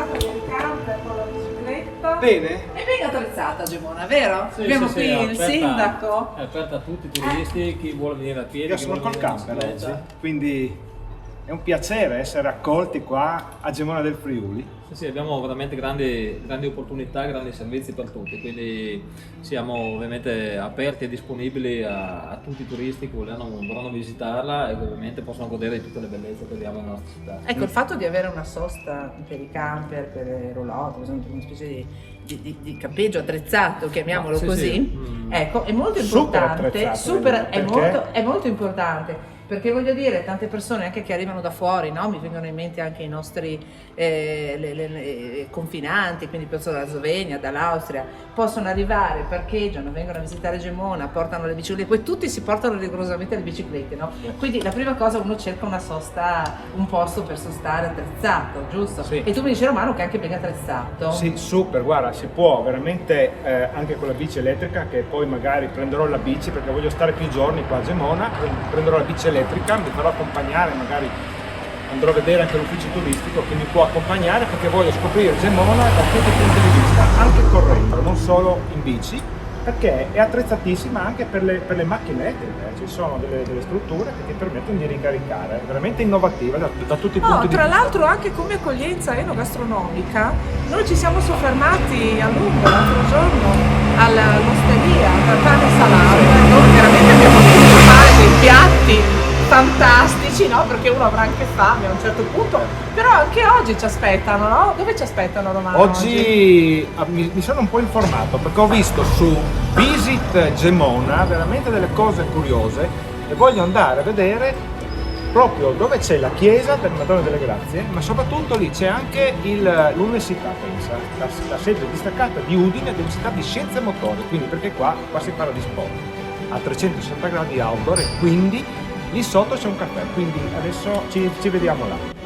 giornata del camper con la bicicletta. Bene? È ben attrezzata Gemona, vero? Sì, Abbiamo sì, qui sì, il sindaco. È aperta a tutti i turisti, chi vuole venire a piedi. Io chi sono vuole col venire in camper oggi, bicicletta. quindi è un piacere essere accolti qua a Gemona del Friuli. Sì, abbiamo veramente grandi opportunità, grandi servizi per tutti, quindi siamo ovviamente aperti e disponibili a tutti i turisti che vorranno visitarla e che ovviamente possono godere di tutte le bellezze che abbiamo nella nostra città. Ecco, il fatto di avere una sosta per i camper, per le roulotte, per esempio una specie di campeggio attrezzato, chiamiamolo Sì, così, sì. ecco, è molto Super importante, attrezzato, è molto importante. Perché voglio dire, tante persone anche che arrivano da fuori, no? Mi vengono in mente anche i nostri confinanti, quindi penso dalla Slovenia, dall'Austria, possono arrivare, parcheggiano, vengono a visitare Gemona, portano le biciclette, poi tutti si portano rigorosamente le biciclette, no? Quindi la prima cosa uno cerca una sosta, un posto per sostare attrezzato, giusto? Sì. E tu mi dici Romano che è anche ben attrezzato. Sì, super, guarda, si può veramente anche con la bici elettrica, che poi magari prenderò la bici perché voglio stare più giorni qua a Gemona, prenderò la bici elettrica, mi farò accompagnare, magari andrò a vedere anche l'ufficio turistico che mi può accompagnare perché voglio scoprire Gemona da tutti i punti di vista, anche correndo, non solo in bici, perché è attrezzatissima anche per le macchine elettriche, ci sono delle strutture che ti permettono di ricaricare, è veramente innovativa da tutti i punti di Tra vista. l'altro anche come accoglienza enogastronomica, noi ci siamo soffermati a lungo l'altro giorno all'osteria, da pane e salame, dove veramente abbiamo potuto fare dei piatti fantastici, no? Perché uno avrà anche fame a un certo punto, però anche oggi ci aspettano, no? Dove ci aspettano Romano? Oggi mi sono un po' informato perché ho visto su Visit Gemona veramente delle cose curiose e voglio andare a vedere proprio dove c'è la chiesa del Madonna delle Grazie, ma soprattutto lì c'è anche l'università, pensa, la sede distaccata di Udine dell'Università di Scienze Motorie, quindi perché qua si parla di sport a 360 gradi outdoor e quindi lì sotto c'è un caffè, quindi adesso ci vediamo là.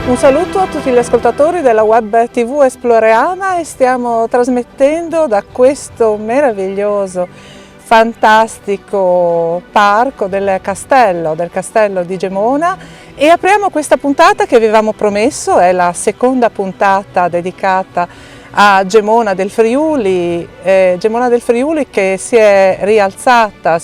Un saluto a tutti gli ascoltatori della web TV Esploreana e stiamo trasmettendo da questo meraviglioso, fantastico parco del castello di Gemona e apriamo questa puntata che avevamo promesso, è la seconda puntata dedicata a Gemona del Friuli che si è rialzata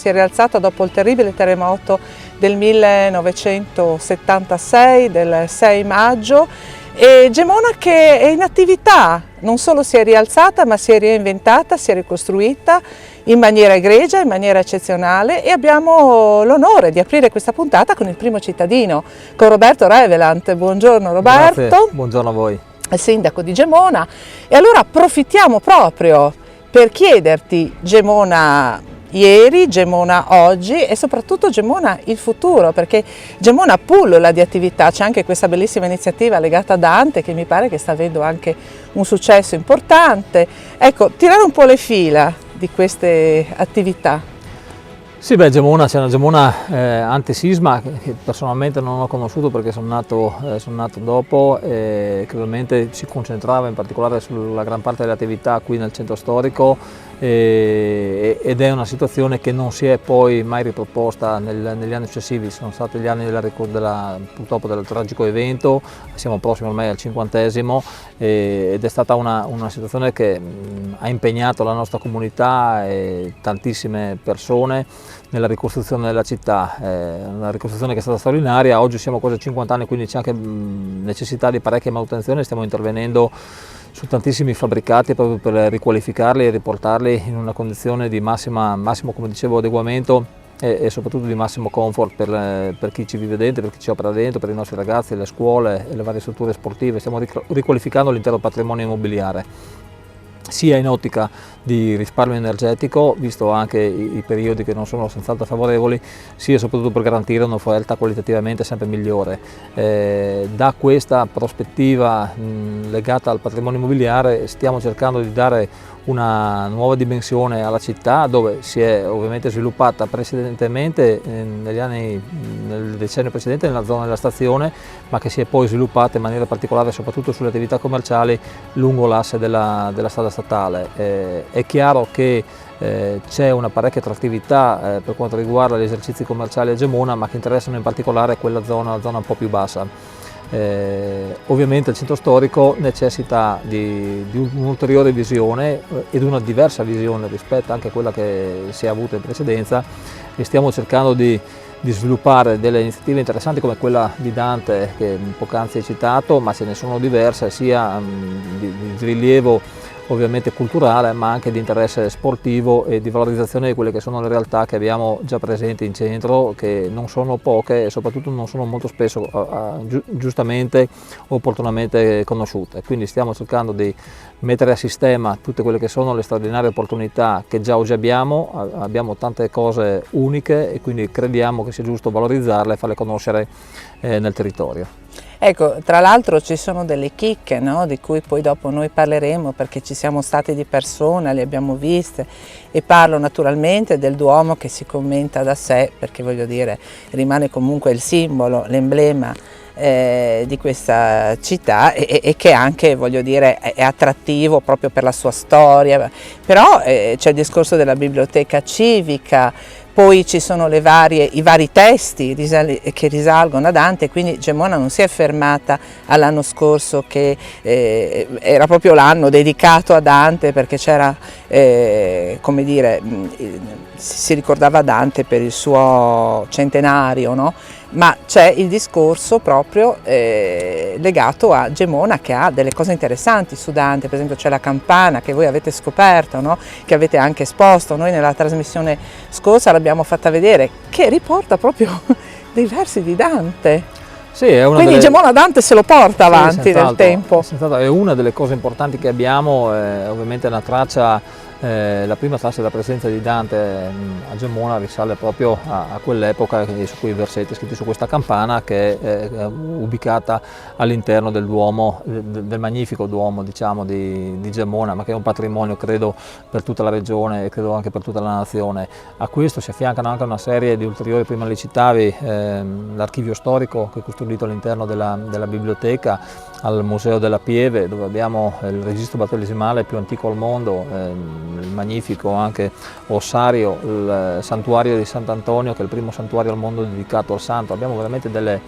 dopo il terribile terremoto del 1976, del 6 maggio, e Gemona che è in attività, non solo si è rialzata ma si è reinventata, si è ricostruita in maniera egregia, in maniera eccezionale e abbiamo l'onore di aprire questa puntata con il primo cittadino, con Roberto Revelant. Buongiorno Roberto. Grazie, buongiorno a voi. Il sindaco di Gemona, e allora approfittiamo proprio per chiederti Gemona ieri, Gemona oggi e soprattutto Gemona il futuro, perché Gemona pullula di attività, c'è anche questa bellissima iniziativa legata a Dante che mi pare che sta avendo anche un successo importante. Ecco, tirare un po' le fila di queste attività. Sì, beh, Gemona, c'è una Gemona antisisma che personalmente non ho conosciuto perché sono nato dopo, che ovviamente si concentrava in particolare sulla gran parte delle attività qui nel centro storico, ed è una situazione che non si è poi mai riproposta negli anni successivi. Sono stati gli anni purtroppo del tragico evento, siamo prossimi ormai al 50esimo, ed è stata una situazione che ha impegnato la nostra comunità e tantissime persone nella ricostruzione della città, una ricostruzione che è stata straordinaria. Oggi siamo quasi a 50 anni, quindi c'è anche necessità di parecchia manutenzione. Stiamo intervenendo su tantissimi fabbricati proprio per riqualificarli e riportarli in una condizione di massimo, come dicevo, adeguamento e soprattutto di massimo comfort per chi ci vive dentro, per chi ci opera dentro, per i nostri ragazzi, le scuole e le varie strutture sportive. Stiamo riqualificando l'intero patrimonio immobiliare, sia in ottica di risparmio energetico, visto anche i periodi che non sono senz'altro favorevoli, sia soprattutto per garantire un'offerta qualitativamente sempre migliore. Da questa prospettiva legata al patrimonio immobiliare stiamo cercando di dare una nuova dimensione alla città, dove si è ovviamente sviluppata precedentemente nel decennio precedente nella zona della stazione, ma che si è poi sviluppata in maniera particolare soprattutto sulle attività commerciali lungo l'asse della strada statale. È chiaro che c'è una parecchia attrattività per quanto riguarda gli esercizi commerciali a Gemona, ma che interessano in particolare quella zona, la zona un po' più bassa. Ovviamente il centro storico necessita di un'ulteriore visione ed una diversa visione rispetto anche a quella che si è avuta in precedenza, e stiamo cercando di sviluppare delle iniziative interessanti come quella di Dante che poc'anzi hai citato, ma ce ne sono diverse, sia di rilievo ovviamente culturale, ma anche di interesse sportivo e di valorizzazione di quelle che sono le realtà che abbiamo già presenti in centro, che non sono poche e soprattutto non sono molto spesso giustamente o opportunamente conosciute. Quindi stiamo cercando di mettere a sistema tutte quelle che sono le straordinarie opportunità che già oggi abbiamo tante cose uniche e quindi crediamo che sia giusto valorizzarle e farle conoscere nel territorio. Ecco, tra l'altro ci sono delle chicche, no? Di cui poi dopo noi parleremo, perché ci siamo stati di persona, le abbiamo viste, e parlo naturalmente del Duomo che si commenta da sé, perché voglio dire rimane comunque il simbolo, l'emblema di questa città e che anche, voglio dire, è attrattivo proprio per la sua storia. Però c'è il discorso della biblioteca civica, poi ci sono i vari testi che risalgono a Dante, quindi Gemona non si è fermata all'anno scorso, che era proprio l'anno dedicato a Dante, perché c'era, come dire, si ricordava Dante per il suo centenario, no? Ma c'è il discorso proprio legato a Gemona, che ha delle cose interessanti su Dante. Per esempio c'è la campana che voi avete scoperto, no? Che avete anche esposto, noi nella trasmissione scorsa l'abbiamo fatta vedere, che riporta proprio dei versi di Dante. Sì, quindi Gemona Dante se lo porta avanti nel tempo. È una delle cose importanti che abbiamo, ovviamente una traccia. La prima traccia della presenza di Dante a Gemona risale proprio a quell'epoca, su quei versetti scritti su questa campana, che è ubicata all'interno del Duomo, del magnifico Duomo, diciamo, di Gemona, ma che è un patrimonio, credo, per tutta la regione e credo anche per tutta la nazione. A questo si affiancano anche una serie di ulteriori, prima li citavi, l'archivio storico che è custodito all'interno della biblioteca, al Museo della Pieve, dove abbiamo il registro battesimale più antico al mondo, il magnifico anche ossario, il santuario di Sant'Antonio, che è il primo santuario al mondo dedicato al santo. Abbiamo veramente delle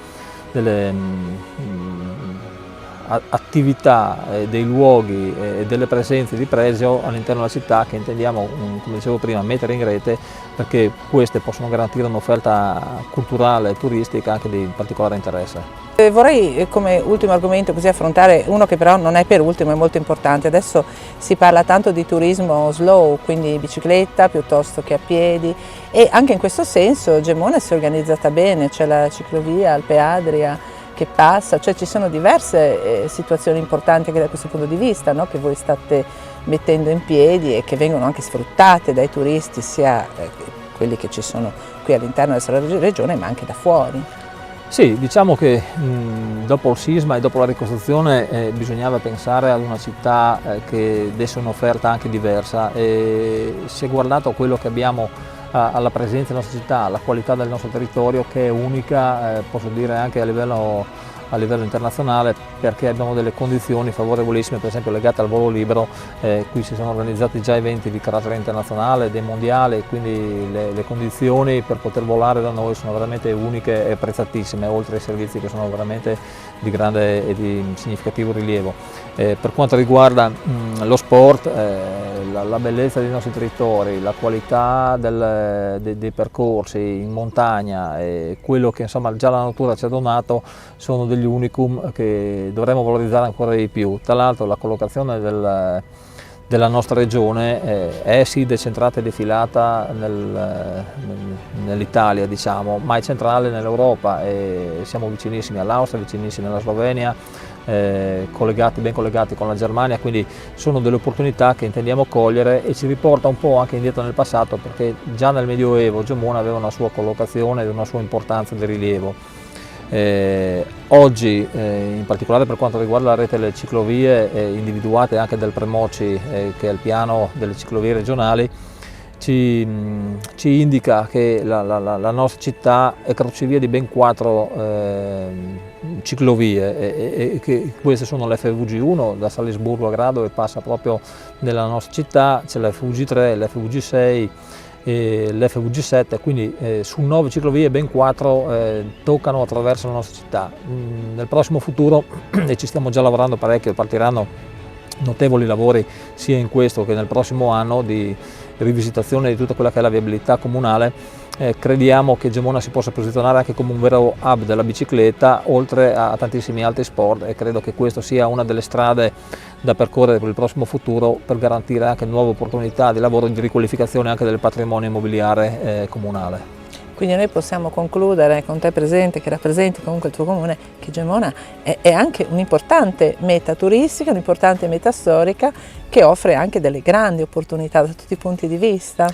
attività, dei luoghi e delle presenze di pregio all'interno della città che intendiamo, come dicevo prima, mettere in rete, perché queste possono garantire un'offerta culturale e turistica anche di particolare interesse. Vorrei come ultimo argomento così affrontare uno che però non è per ultimo, è molto importante. Adesso si parla tanto di turismo slow, quindi bicicletta piuttosto che a piedi, e anche in questo senso Gemona si è organizzata bene, c'è la ciclovia Alpe Adria che passa, cioè ci sono diverse situazioni importanti anche da questo punto di vista, no? Che voi state mettendo in piedi e che vengono anche sfruttate dai turisti, sia quelli che ci sono qui all'interno della nostra regione ma anche da fuori. Sì, diciamo che dopo il sisma e dopo la ricostruzione bisognava pensare ad una città che desse un'offerta anche diversa, e si è guardato a quello che abbiamo alla presenza della nostra città, alla qualità del nostro territorio che è unica, posso dire anche a livello internazionale, perché abbiamo delle condizioni favorevolissime, per esempio legate al volo libero. Qui si sono organizzati già eventi di carattere internazionale, dei mondiali, quindi le condizioni per poter volare da noi sono veramente uniche e apprezzatissime, oltre ai servizi che sono veramente di grande e di significativo rilievo. Per quanto riguarda lo sport, la bellezza dei nostri territori, la qualità dei percorsi in montagna e quello che insomma già la natura ci ha donato sono degli unicum che dovremmo valorizzare ancora di più. Tra l'altro la collocazione della nostra regione è sì decentrata e defilata nell'Italia, diciamo, ma è centrale nell'Europa e siamo vicinissimi all'Austria, vicinissimi alla Slovenia, ben collegati con la Germania, quindi sono delle opportunità che intendiamo cogliere e ci riporta un po' anche indietro nel passato, perché già nel Medioevo Gemona aveva una sua collocazione e una sua importanza di rilievo. Oggi, in particolare per quanto riguarda la rete delle ciclovie individuate anche dal Premoci, che è il piano delle ciclovie regionali, ci indica che la nostra città è crocevia di ben 4 ciclovie, e che queste sono l'FVG1 da Salisburgo a Grado e passa proprio nella nostra città, c'è l'FVG3, l'FVG6 e l'FVG7, quindi su 9 ciclovie ben 4 toccano attraverso la nostra città. Nel prossimo futuro, e ci stiamo già lavorando parecchio, partiranno notevoli lavori sia in questo che nel prossimo anno di rivisitazione di tutta quella che è la viabilità comunale. Crediamo che Gemona si possa posizionare anche come un vero hub della bicicletta, oltre a tantissimi altri sport, e credo che questa sia una delle strade da percorrere per il prossimo futuro per garantire anche nuove opportunità di lavoro e di riqualificazione anche del patrimonio immobiliare comunale. Quindi noi possiamo concludere con te presente, che rappresenti comunque il tuo comune, che Gemona è anche un'importante meta turistica, un'importante meta storica che offre anche delle grandi opportunità da tutti i punti di vista.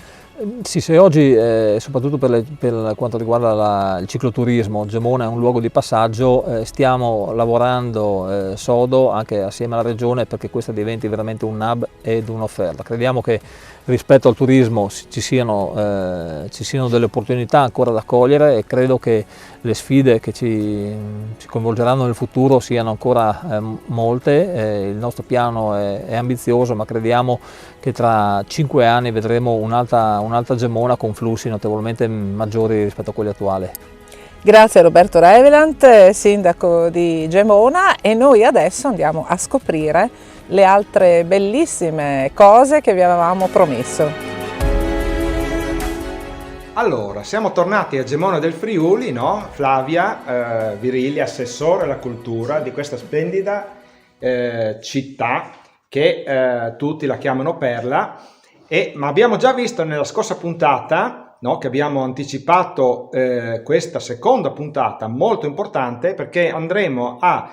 Sì, se oggi, soprattutto per quanto riguarda il cicloturismo, Gemona è un luogo di passaggio, stiamo lavorando sodo anche assieme alla Regione perché questo diventi veramente un hub ed un'offerta. Crediamo che rispetto al turismo ci siano delle opportunità ancora da cogliere, e credo che le sfide che ci coinvolgeranno nel futuro siano ancora molte. Il nostro piano è ambizioso, ma crediamo che tra 5 anni vedremo un'altra Gemona con flussi notevolmente maggiori rispetto a quelli attuali. Grazie a Roberto Revelant, sindaco di Gemona, e noi adesso andiamo a scoprire le altre bellissime cose che vi avevamo promesso. Allora, siamo tornati a Gemona del Friuli, no? Flavia Virilli, assessore alla cultura di questa splendida città che tutti la chiamano Perla, ma abbiamo già visto nella scorsa puntata, no, che abbiamo anticipato questa seconda puntata molto importante, perché andremo a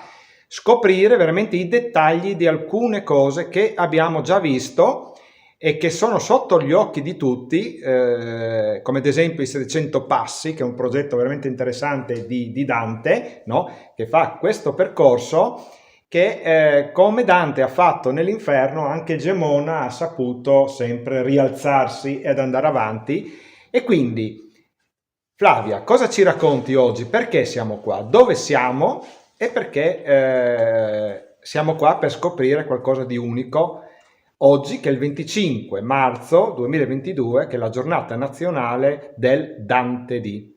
scoprire veramente i dettagli di alcune cose che abbiamo già visto e che sono sotto gli occhi di tutti, come ad esempio i 700 passi, che è un progetto veramente interessante di Dante, no? Che fa questo percorso che come Dante ha fatto nell'inferno, anche Gemona ha saputo sempre rialzarsi ed andare avanti. E quindi, Flavia, cosa ci racconti oggi? Perché siamo qua? Dove siamo? E perché siamo qua per scoprire qualcosa di unico oggi, che è il 25 marzo 2022, che è la giornata nazionale del Dante Dì.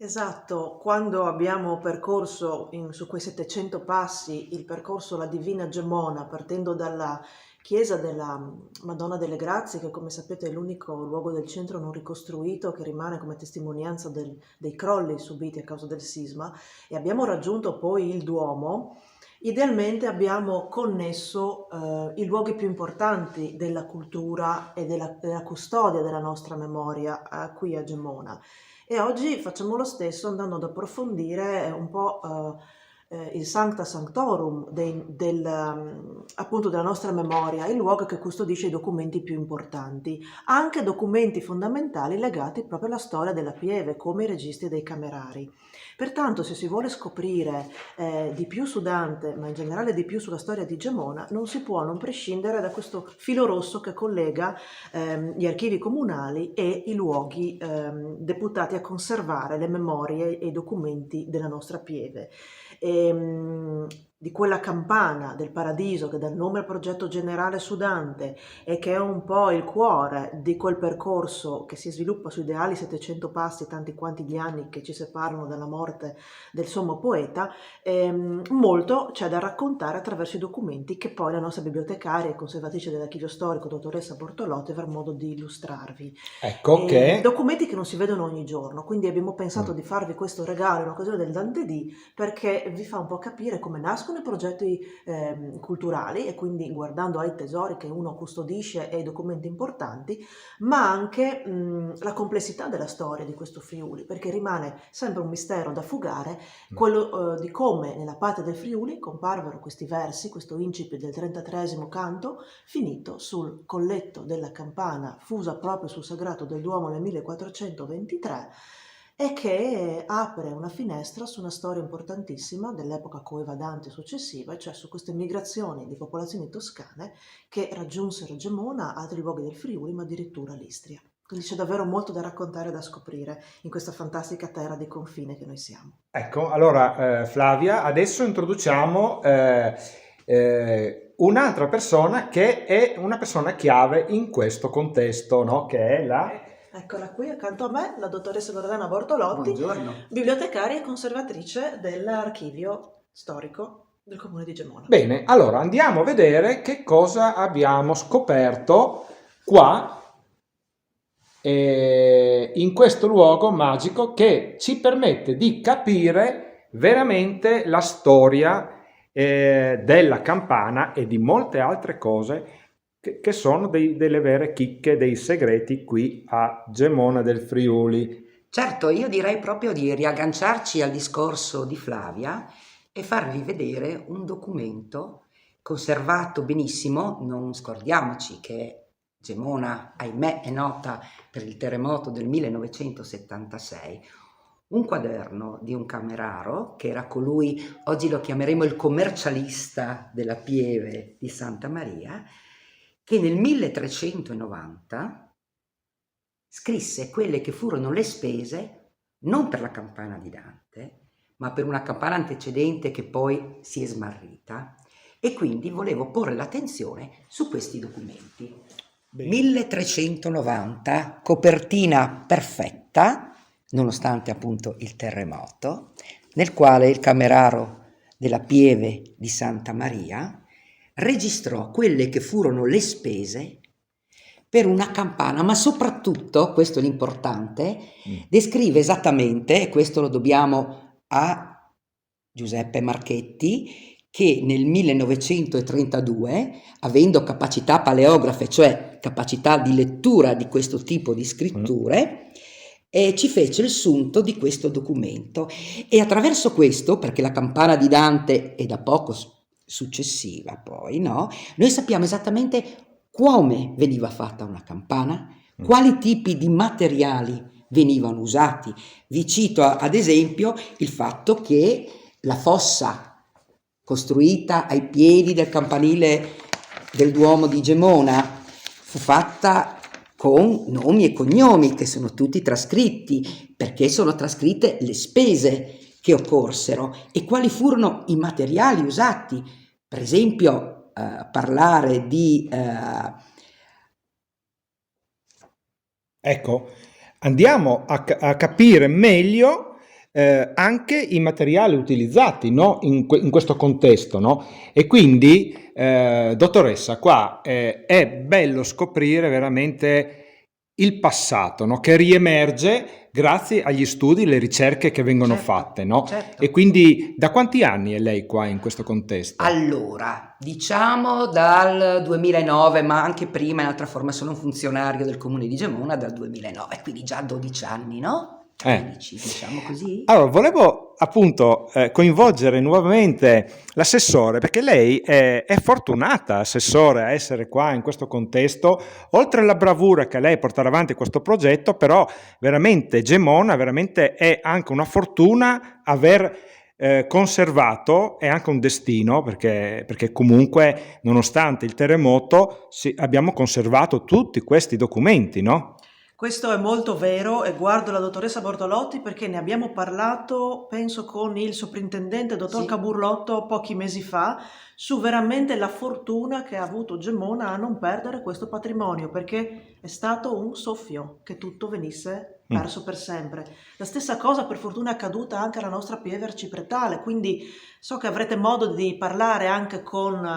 Esatto, quando abbiamo percorso su quei 700 passi il percorso La Divina Gemona, partendo dalla chiesa della Madonna delle Grazie, che come sapete è l'unico luogo del centro non ricostruito che rimane come testimonianza dei crolli subiti a causa del sisma, e abbiamo raggiunto poi il Duomo. Idealmente abbiamo connesso i luoghi più importanti della cultura e della custodia della nostra memoria qui a Gemona. E oggi facciamo lo stesso andando ad approfondire un po' il Sancta Sanctorum appunto della nostra memoria, il luogo che custodisce i documenti più importanti, anche documenti fondamentali legati proprio alla storia della Pieve, come i registri dei camerari. Pertanto, se si vuole scoprire di più su Dante, ma in generale di più sulla storia di Gemona, non si può non prescindere da questo filo rosso che collega gli archivi comunali e i luoghi deputati a conservare le memorie e i documenti della nostra Pieve. Di quella campana del paradiso che dà il nome al progetto generale su Dante e che è un po' il cuore di quel percorso che si sviluppa sui ideali 700 passi, tanti quanti gli anni che ci separano dalla morte del sommo poeta, molto c'è da raccontare attraverso i documenti che poi la nostra bibliotecaria e conservatrice dell'archivio storico, dottoressa Bortolotti, avrà modo di illustrarvi. Ecco che... Documenti che non si vedono ogni giorno, quindi abbiamo pensato di farvi questo regalo in occasione del Dante D, perché vi fa un po' capire come nascono i progetti culturali, e quindi guardando ai tesori che uno custodisce e ai documenti importanti, ma anche la complessità della storia di questo Friuli, perché rimane sempre un mistero da fugare quello di come nella patria del Friuli comparvero questi versi, questo incipit del 33esimo canto, finito sul colletto della campana fusa proprio sul sagrato del Duomo nel 1423, e che apre una finestra su una storia importantissima dell'epoca coevadante successiva, cioè su queste migrazioni di popolazioni toscane che raggiunsero Gemona, altri luoghi del Friuli, ma addirittura l'Istria. Quindi c'è davvero molto da raccontare e da scoprire in questa fantastica terra di confine che noi siamo. Ecco, allora Flavia, adesso introduciamo un'altra persona che è una persona chiave in questo contesto, no? Che è la... Eccola qui accanto a me, la dottoressa Loredana Bortolotti, Buongiorno. bibliotecaria e conservatrice dell'archivio storico del comune di Gemona. Bene, allora andiamo a vedere che cosa abbiamo scoperto qua in questo luogo magico che ci permette di capire veramente la storia della campana e di molte altre cose che sono delle vere chicche, dei segreti qui a Gemona del Friuli. Certo, io direi proprio di riagganciarci al discorso di Flavia e farvi vedere un documento conservato benissimo. Non scordiamoci che Gemona, ahimè, è nota per il terremoto del 1976, un quaderno di un cameraro che era colui, oggi lo chiameremo il commercialista della Pieve di Santa Maria, che nel 1390 scrisse quelle che furono le spese non per la campana di Dante, ma per una campana antecedente che poi si è smarrita, e quindi volevo porre l'attenzione su questi documenti. Bene. 1390, copertina perfetta, nonostante appunto il terremoto, nel quale il cameraro della Pieve di Santa Maria registrò quelle che furono le spese per una campana, ma soprattutto, questo è l'importante, descrive esattamente, e questo lo dobbiamo a Giuseppe Marchetti, che nel 1932, avendo capacità paleografe, cioè capacità di lettura di questo tipo di scritture, ci fece il sunto di questo documento, e attraverso questo, perché la campana di Dante è da poco successiva poi, no? Noi sappiamo esattamente come veniva fatta una campana, quali tipi di materiali venivano usati. Vi cito ad esempio il fatto che la fossa costruita ai piedi del campanile del Duomo di Gemona fu fatta con nomi e cognomi che sono tutti trascritti, perché sono trascritte le spese che occorsero e quali furono i materiali usati. Per esempio, parlare di... Ecco, andiamo a capire meglio anche i materiali utilizzati, no? in questo contesto, no? E quindi, dottoressa, qua è bello scoprire veramente il passato, no? Che riemerge grazie agli studi, le ricerche che vengono fatte, no? Certo. E quindi da quanti anni è lei qua in questo contesto? Allora, diciamo dal 2009, ma anche prima in altra forma sono un funzionario del comune di Gemona dal 2009, quindi già 12 anni, no? felici, diciamo così. Allora, volevo appunto coinvolgere nuovamente l'assessore, perché lei è fortunata, assessore, a essere qua in questo contesto, oltre alla bravura che lei portare avanti questo progetto, però veramente Gemona veramente è anche una fortuna aver conservato, è anche un destino, perché comunque nonostante il terremoto abbiamo conservato tutti questi documenti, no? Questo è molto vero e guardo la dottoressa Bortolotti perché ne abbiamo parlato, penso, con il soprintendente dottor Sì. Caburlotto pochi mesi fa, su veramente la fortuna che ha avuto Gemona a non perdere questo patrimonio, perché è stato un soffio che tutto venisse perso per sempre. La stessa cosa per fortuna è accaduta anche alla nostra Pieve Arcipretale, quindi so che avrete modo di parlare anche con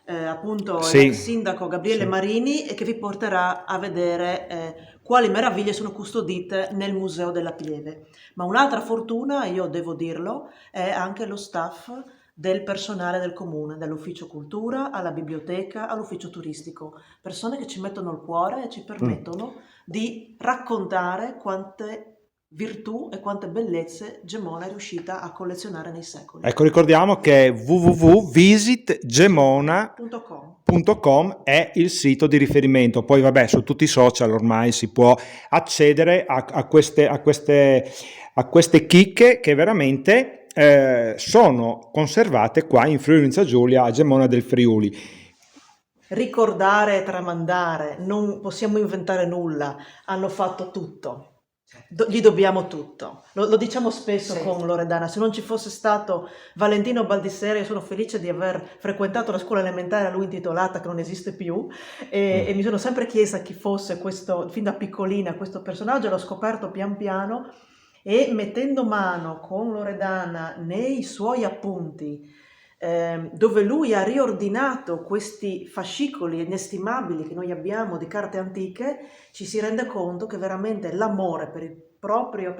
appunto Sì. il sindaco Gabriele Sì. Marini e che vi porterà a vedere quali meraviglie sono custodite nel Museo della Pieve. Ma un'altra fortuna, io devo dirlo, è anche lo staff del personale del comune, dall'ufficio cultura alla biblioteca all'ufficio turistico, persone che ci mettono il cuore e ci permettono di raccontare quante virtù e quante bellezze Gemona è riuscita a collezionare nei secoli. Ecco, ricordiamo che www.visitgemona.com è il sito di riferimento. Poi vabbè, su tutti i social ormai si può accedere a queste chicche che veramente sono conservate qua in Friuli Venezia Giulia, a Gemona del Friuli. Ricordare e tramandare, non possiamo inventare nulla, hanno fatto tutto. Gli dobbiamo tutto, lo diciamo spesso Sì. con Loredana. Se non ci fosse stato Valentino Baldisseri, io sono felice di aver frequentato la scuola elementare a lui intitolata, che non esiste più, e mi sono sempre chiesta chi fosse questo, fin da piccolina, questo personaggio. L'ho scoperto pian piano e mettendo mano con Loredana nei suoi appunti, dove lui ha riordinato questi fascicoli inestimabili che noi abbiamo di carte antiche, ci si rende conto che veramente l'amore per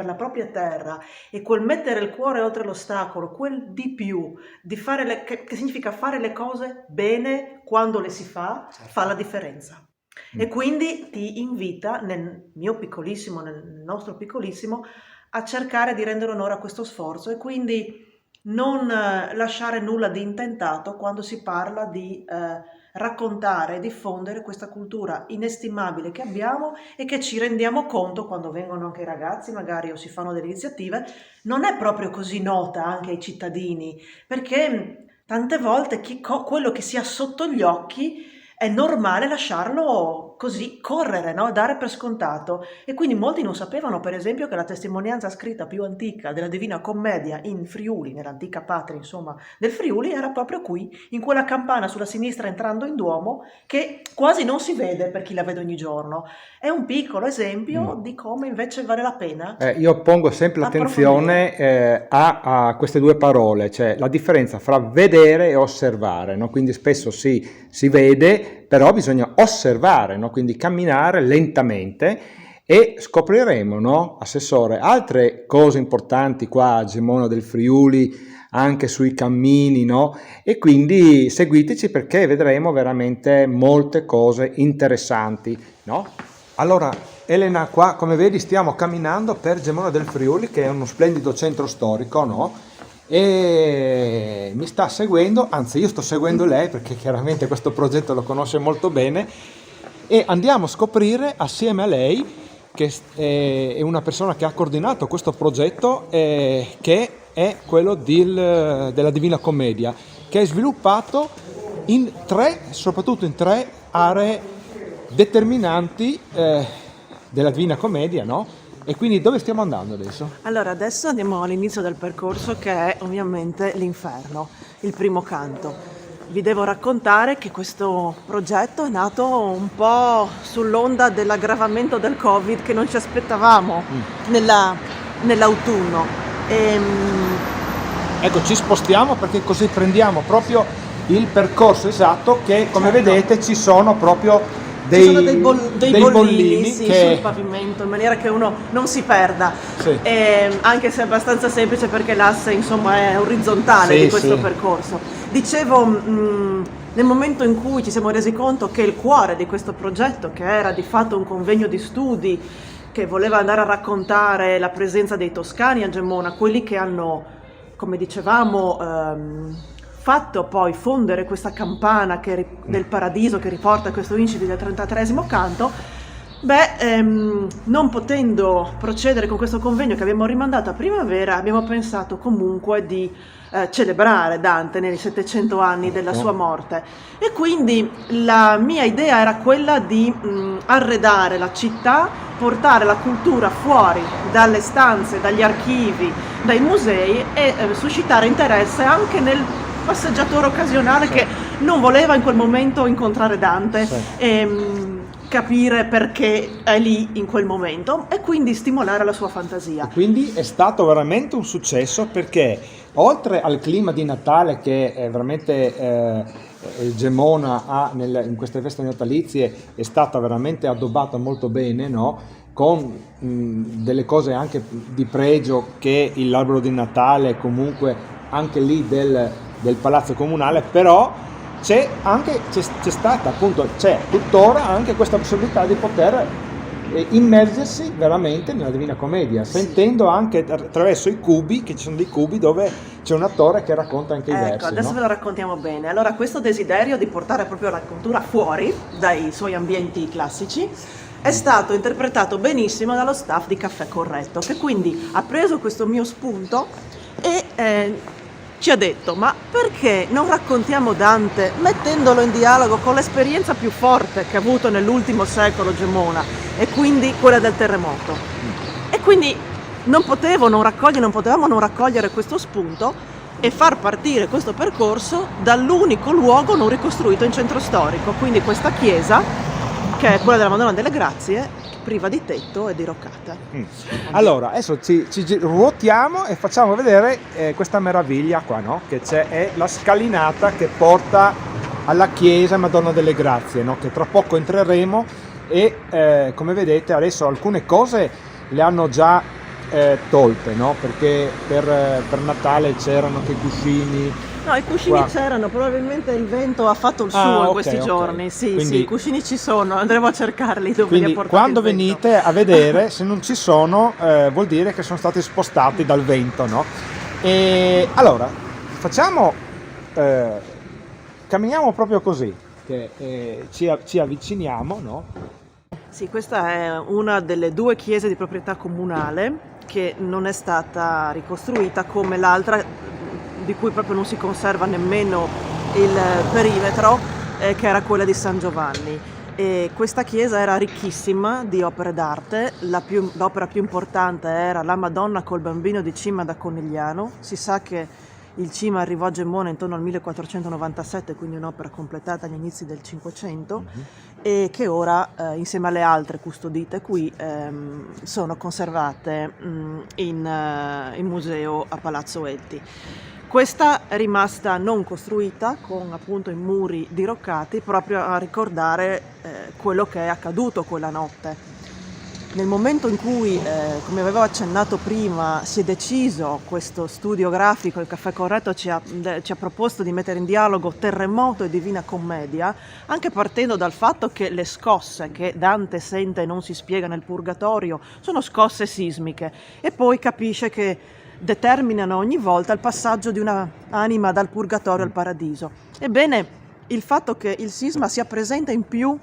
la propria terra e quel mettere il cuore oltre l'ostacolo, quel di più, di fare che significa fare le cose bene quando le si fa la differenza. E quindi ti invita, nel mio piccolissimo, nel nostro piccolissimo, a cercare di rendere onore a questo sforzo e quindi non lasciare nulla di intentato quando si parla di raccontare e diffondere questa cultura inestimabile che abbiamo e che ci rendiamo conto quando vengono anche i ragazzi magari o si fanno delle iniziative, non è proprio così nota anche ai cittadini, perché tante volte quello che si ha sotto gli occhi è normale lasciarlo così correre, no? Dare per scontato. E quindi molti non sapevano, per esempio, che la testimonianza scritta più antica della Divina Commedia in Friuli, nell'antica patria, insomma, del Friuli, era proprio qui, in quella campana sulla sinistra entrando in Duomo, che quasi non si vede per chi la vede ogni giorno. È un piccolo esempio di come invece vale la pena. Io pongo sempre l'attenzione a queste due parole, cioè la differenza fra vedere e osservare, no? Quindi spesso si vede, però bisogna osservare, no? Quindi camminare lentamente e scopriremo, no, Assessore, altre cose importanti qua a Gemona del Friuli, anche sui cammini, no? E quindi seguiteci perché vedremo veramente molte cose interessanti, no? Allora, Elena, qua come vedi stiamo camminando per Gemona del Friuli, che è uno splendido centro storico, no? E mi sta seguendo, anzi io sto seguendo lei perché chiaramente questo progetto lo conosce molto bene e andiamo a scoprire assieme a lei, che è una persona che ha coordinato questo progetto, che è quello della Divina Commedia, che è sviluppato soprattutto in tre aree determinanti della Divina Commedia, no? E quindi dove stiamo andando adesso? Allora, adesso andiamo all'inizio del percorso che è ovviamente l'Inferno, il primo canto. Vi devo raccontare che questo progetto è nato un po' sull'onda dell'aggravamento del Covid che non ci aspettavamo nell'autunno. Ecco, ci spostiamo perché così prendiamo proprio il percorso esatto che, come vedete, ci sono proprio ci sono dei bollini sì, che... sul pavimento in maniera che uno non si perda, sì. Anche se è abbastanza semplice perché l'asse insomma è orizzontale di questo percorso. Dicevo, nel momento in cui ci siamo resi conto che il cuore di questo progetto, che era di fatto un convegno di studi che voleva andare a raccontare la presenza dei toscani a Gemona, quelli che hanno, come dicevamo, fatto poi fondere questa campana del paradiso che riporta questo incipit del 33esimo canto. Non potendo procedere con questo convegno che abbiamo rimandato a primavera, abbiamo pensato comunque di celebrare Dante nei 700 anni della sua morte, e quindi la mia idea era quella di arredare la città, portare la cultura fuori dalle stanze, dagli archivi, dai musei e suscitare interesse anche nel passeggiatore occasionale che non voleva in quel momento incontrare Dante e capire perché è lì in quel momento, e quindi stimolare la sua fantasia. E quindi è stato veramente un successo, perché oltre al clima di Natale che è veramente Gemona ha in queste feste natalizie, è stata veramente addobbata molto bene, no? Con delle cose anche di pregio, che l'albero di Natale comunque anche lì del palazzo comunale, però c'è stata appunto, c'è tuttora anche questa possibilità di poter immergersi veramente nella Divina Commedia, sentendo anche attraverso i cubi, che ci sono dei cubi dove c'è un attore che racconta anche i versi. Adesso ve lo raccontiamo bene. Allora, questo desiderio di portare proprio la cultura fuori dai suoi ambienti classici è stato interpretato benissimo dallo staff di Caffè Corretto, che quindi ha preso questo mio spunto e ci ha detto: ma perché non raccontiamo Dante mettendolo in dialogo con l'esperienza più forte che ha avuto nell'ultimo secolo Gemona, e quindi quella del terremoto? E quindi non potevamo non raccogliere questo spunto e far partire questo percorso dall'unico luogo non ricostruito in centro storico, quindi questa chiesa, che è quella della Madonna delle Grazie, priva di tetto e di roccata. Allora, adesso ci ruotiamo e facciamo vedere questa meraviglia qua, no? Che è la scalinata che porta alla chiesa Madonna delle Grazie, no? Che tra poco entreremo e come vedete adesso alcune cose le hanno già tolte, no? Perché per Natale c'erano che cuscini. No, i cuscini c'erano, probabilmente il vento ha fatto il suo in questi giorni. Sì, quindi, sì, i cuscini ci sono, andremo a cercarli dove quindi li ha portati quando il vento. venite a vedere, se non ci sono, vuol dire che sono stati spostati dal vento, no? E allora, camminiamo proprio così, che ci avviciniamo, no? Sì, questa è una delle due chiese di proprietà comunale che non è stata ricostruita come l'altra, di cui proprio non si conserva nemmeno il perimetro, che era quella di San Giovanni. E questa chiesa era ricchissima di opere d'arte. L'opera più importante era la Madonna col bambino di Cima da Conigliano. Si sa che il Cima arrivò a Gemona intorno al 1497, quindi un'opera completata agli inizi del Cinquecento, e che ora, insieme alle altre custodite qui, sono conservate in museo a Palazzo Elti. Questa è rimasta non costruita, con appunto i muri diroccati, proprio a ricordare quello che è accaduto quella notte. Nel momento in cui, come avevo accennato prima, si è deciso questo studio grafico, il Caffè Corretto ci ha proposto di mettere in dialogo terremoto e Divina Commedia, anche partendo dal fatto che le scosse che Dante sente e non si spiega nel Purgatorio sono scosse sismiche, e poi capisce che determinano ogni volta il passaggio di una anima dal Purgatorio al Paradiso. Ebbene, il fatto che il sisma sia presente in più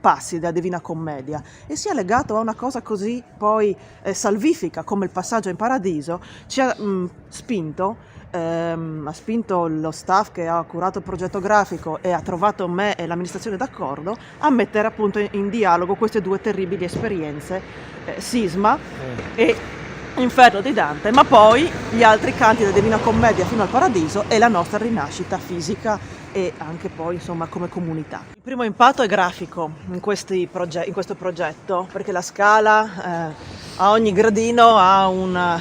passi della Divina Commedia e sia legato a una cosa così poi salvifica come il passaggio in Paradiso ci ha spinto lo staff che ha curato il progetto grafico e ha trovato me e l'amministrazione d'accordo a mettere appunto in dialogo queste due terribili esperienze, sisma e Inferno di Dante, ma poi gli altri canti della Divina Commedia fino al Paradiso e la nostra rinascita fisica e anche poi insomma come comunità. Il primo impatto è grafico in questo progetto, perché la scala a ogni gradino ha una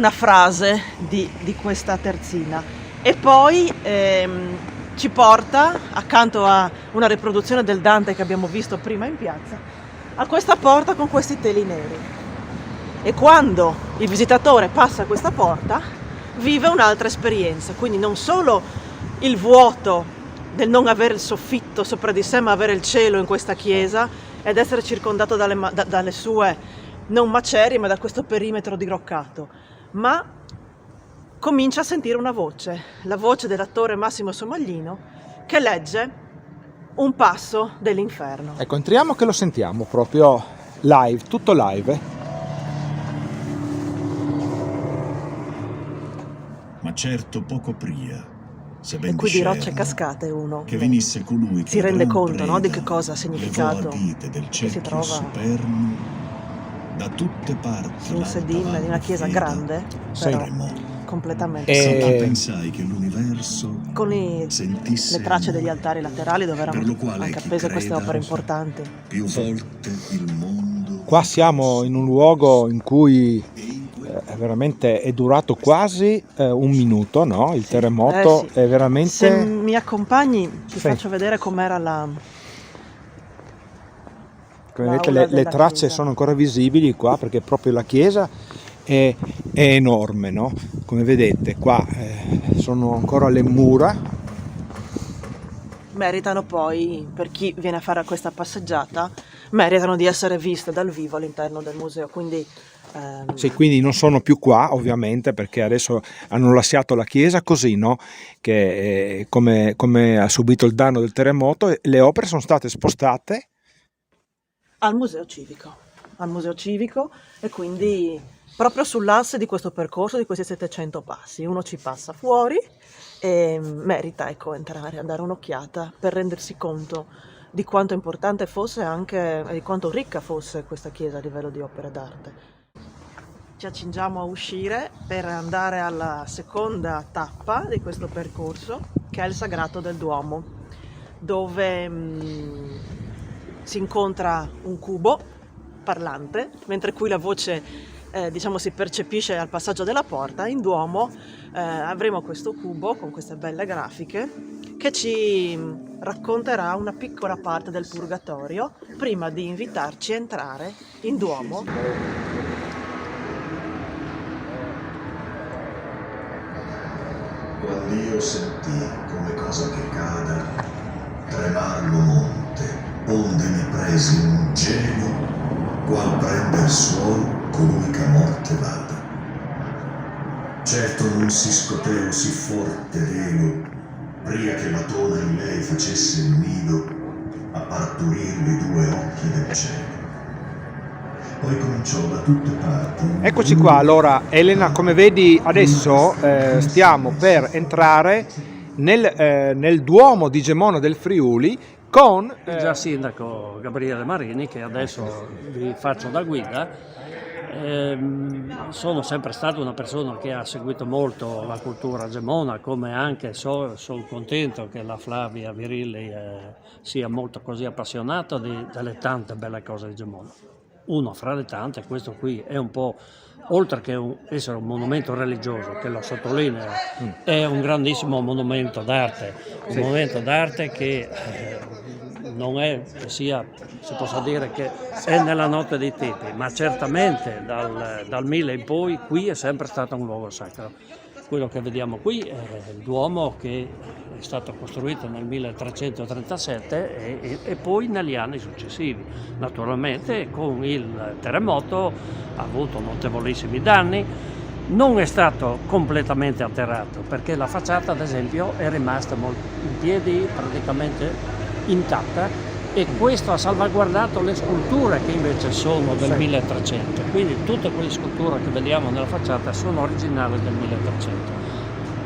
frase di questa terzina, e poi ci porta, accanto a una riproduzione del Dante che abbiamo visto prima in piazza, a questa porta con questi teli neri. E quando il visitatore passa questa porta vive un'altra esperienza, quindi non solo il vuoto del non avere il soffitto sopra di sé ma avere il cielo in questa chiesa ed essere circondato dalle sue, non macerie, ma da questo perimetro diroccato, ma comincia a sentire una voce, la voce dell'attore Massimo Somaglino, che legge un passo dell'inferno. Ecco, entriamo che lo sentiamo proprio live, tutto live. Ma certo poco pria, se ben E qui di rocce discerno, cascate uno che venisse colui che si rende gran conto, no, di preda che cosa ha significato, levò a dite del che si cerchio trova superno da tutte parti su un sedime di una chiesa grande, Sì. però completamente E- Sentì sotto, pensai che l'universo con sentisse le tracce degli amore, altari laterali dove per erano lo quale anche chi appese queste creda opere importanti. più volte il mondo Qua siamo in un luogo in cui veramente è durato quasi un minuto, no? Il terremoto Sì. è veramente... Se mi accompagni ti Sì. faccio vedere com'era la... Come vedete l'aula le della tracce chiesa. sono ancora visibili qua, perché proprio la chiesa è enorme, no? Come vedete qua sono ancora le mura. Meritano poi, per chi viene a fare questa passeggiata, meritano di essere viste dal vivo all'interno del museo, quindi Sì, quindi non sono più qua ovviamente, perché adesso hanno lasciato la chiesa così, no? Che come ha subito il danno del terremoto, le opere sono state spostate. al museo civico, e quindi proprio sull'asse di questo percorso, di questi 700 passi, uno ci passa fuori e merita, ecco, entrare a dare un'occhiata per rendersi conto di quanto importante fosse anche, e di quanto ricca fosse questa chiesa a livello di opere d'arte. Ci accingiamo a uscire per andare alla seconda tappa di questo percorso, che è il Sagrato del Duomo, dove si incontra un cubo parlante, mentre qui la voce si percepisce al passaggio della porta. In Duomo avremo questo cubo con queste belle grafiche che ci racconterà una piccola parte del Purgatorio prima di invitarci a entrare in Duomo. Quando io sentì come cosa che cada, tremar lo monte, onde mi presi un gelo, qual prende il suolo colui che a morte vada. Certo non si scoteo sì forte velo, pria che la tona in lei facesse il nido, a parturirli due occhi del cielo. Poi cominciò da tutte parti. Eccoci qua, allora Elena, come vedi adesso stiamo per entrare nel Duomo di Gemona del Friuli con... Il già sindaco Gabriele Marini, che adesso vi faccio da guida. Sono sempre stato una persona che ha seguito molto la cultura gemona, come anche sono contento che la Flavia Virilli sia molto così appassionata delle tante belle cose di Gemona. Uno fra le tante, questo qui è un po', oltre che essere un monumento religioso, che lo sottolineo, è un grandissimo monumento d'arte, un monumento d'arte che non è che sia, si possa dire che è nella notte dei tempi, ma certamente dal 1000 in poi qui è sempre stato un luogo sacro. Quello che vediamo qui è il Duomo, che è stato costruito nel 1337 e poi negli anni successivi. Naturalmente con il terremoto ha avuto notevolissimi danni, non è stato completamente alterato perché la facciata ad esempio è rimasta in piedi praticamente intatta, e questo ha salvaguardato le sculture che invece sono del 1300, quindi tutte quelle sculture che vediamo nella facciata sono originali del 1300.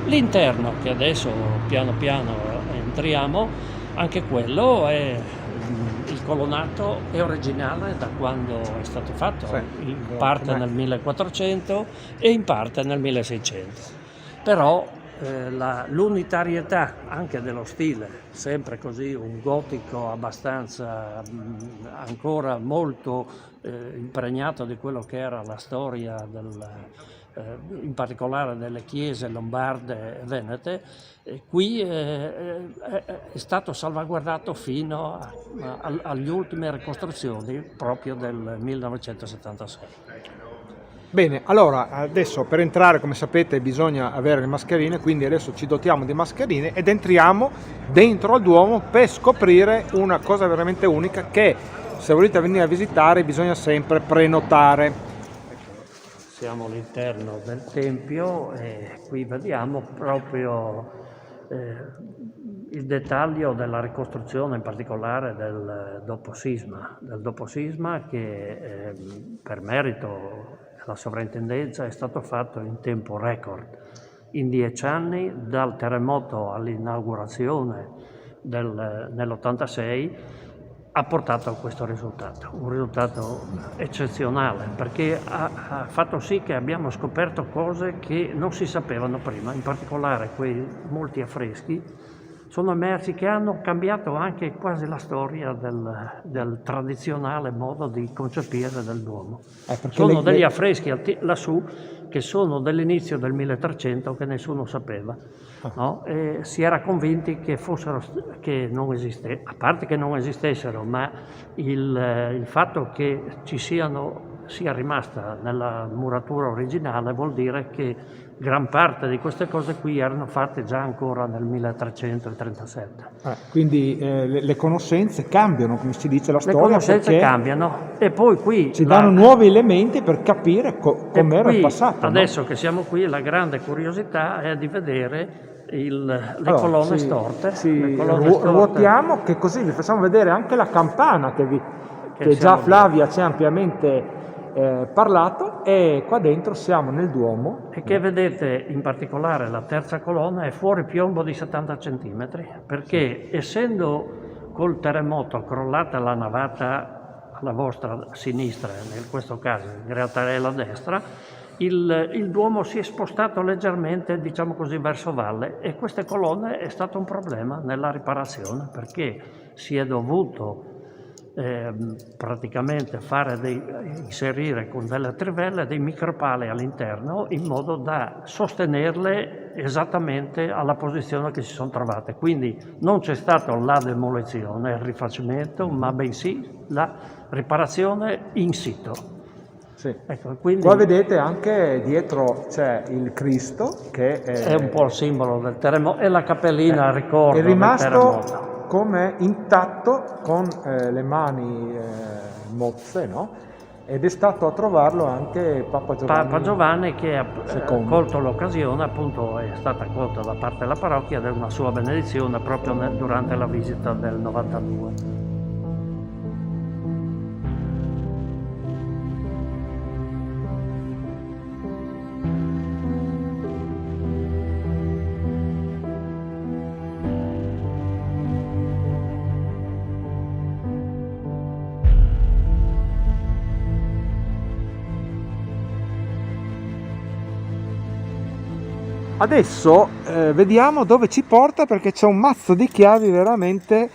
L'interno, che adesso piano piano entriamo, anche quello è, il colonnato è originale da quando è stato fatto, in parte nel 1400 e in parte nel 1600, però l'unitarietà anche dello stile, sempre così un gotico abbastanza ancora molto impregnato di quello che era la storia in particolare delle chiese lombarde e venete, qui è stato salvaguardato fino alle ultime ricostruzioni proprio del 1976. Bene, allora adesso per entrare, come sapete, bisogna avere le mascherine, quindi adesso ci dotiamo di mascherine ed entriamo dentro al Duomo per scoprire una cosa veramente unica che, se volete venire a visitare, bisogna sempre prenotare. Siamo all'interno del Tempio e qui vediamo proprio il dettaglio della ricostruzione, in particolare del doposisma che per merito della sovrintendenza è stato fatto in tempo record. In 10 anni, dal terremoto all'inaugurazione nell'86, ha portato a questo risultato, un risultato eccezionale, perché ha fatto sì che abbiamo scoperto cose che non si sapevano prima, in particolare quei molti affreschi sono emersi che hanno cambiato anche quasi la storia del tradizionale modo di concepire del Duomo. Sono degli affreschi lassù che sono dell'inizio del 1300 che nessuno sapeva, no? E si era convinti che non esistessero, a parte che non esistessero, ma il fatto che sia rimasta nella muratura originale vuol dire che gran parte di queste cose qui erano fatte già ancora nel 1337. Quindi le conoscenze cambiano, come si dice la storia. Le conoscenze cambiano e poi qui ci danno nuovi elementi per capire com'era il passato. Adesso no? che siamo qui, la grande curiosità è di vedere le colonne storte. Ruotiamo, che così vi facciamo vedere anche la campana che già Flavia ci ha ampiamente parlato, e qua dentro siamo nel Duomo. E che vedete in particolare la terza colonna è fuori piombo di 70 centimetri, perché essendo col terremoto crollata la navata alla vostra sinistra, in questo caso in realtà è la destra, il Duomo si è spostato leggermente, diciamo così, verso valle, e queste colonne è stato un problema nella riparazione, perché si è dovuto praticamente inserire con delle trivelle dei micropali all'interno in modo da sostenerle esattamente alla posizione che si sono trovate. Quindi non c'è stata la demolizione, il rifacimento, ma bensì la riparazione in situ. Sì. Ecco, quindi qua vedete anche dietro c'è il Cristo che è un po' il simbolo del terremoto, e la cappellina ricorda è rimasto del terremoto. Come intatto con le mani mozze, no? Ed è stato a trovarlo anche Papa Giovanni che ha colto l'occasione, appunto è stata colta da parte della parrocchia ed è una sua benedizione proprio durante la visita del 92. Adesso vediamo dove ci porta, perché c'è un mazzo di chiavi veramente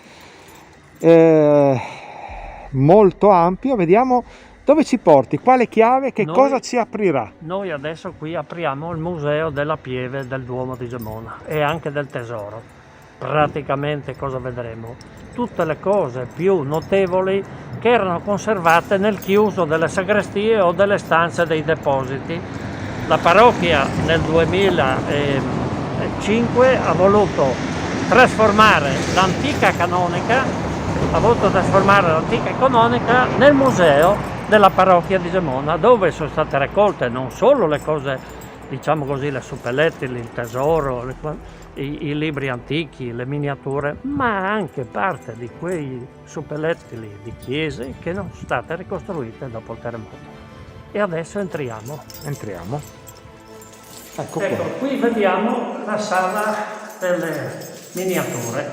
molto ampio. Vediamo dove ci porti, quale chiave, cosa ci aprirà. Noi adesso qui apriamo il museo della pieve del Duomo di Gemona e anche del tesoro. Praticamente cosa vedremo? Tutte le cose più notevoli che erano conservate nel chiuso delle sagrestie o delle stanze dei depositi. La parrocchia nel 2005 ha voluto trasformare l'antica canonica nel museo della parrocchia di Gemona, dove sono state raccolte non solo le cose, diciamo così, le suppellettili, il tesoro, i libri antichi, le miniature, ma anche parte di quei suppellettili di chiese che non sono state ricostruite dopo il terremoto. E adesso entriamo. Ecco, qui vediamo la sala delle miniature.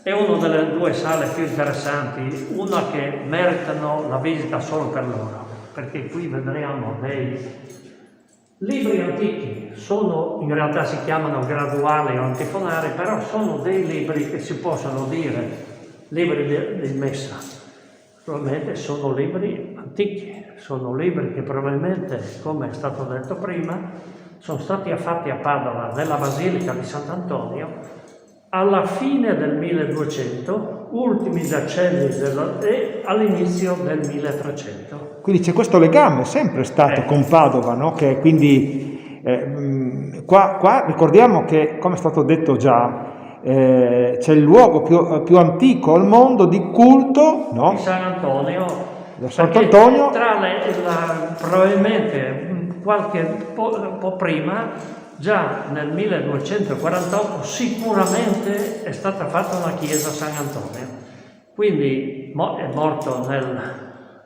È una delle due sale più interessanti, una che meritano la visita solo per loro, perché qui vedremo dei libri antichi. In realtà si chiamano graduali o antifonari, però sono dei libri che si possono dire libri di messa. Probabilmente sono libri antichi, sono libri che probabilmente, come è stato detto prima, sono stati fatti a Padova nella Basilica di Sant'Antonio alla fine del 1200 ultimi decenni e all'inizio del 1300. Quindi c'è questo legame sempre stato con Padova, no? Che quindi qua ricordiamo che, come è stato detto già, c'è il luogo più antico al mondo di culto, no? Di San Antonio. Sant'Antonio. Probabilmente qualche po' prima, già nel 1248, sicuramente è stata fatta una chiesa a San Antonio. Quindi è morto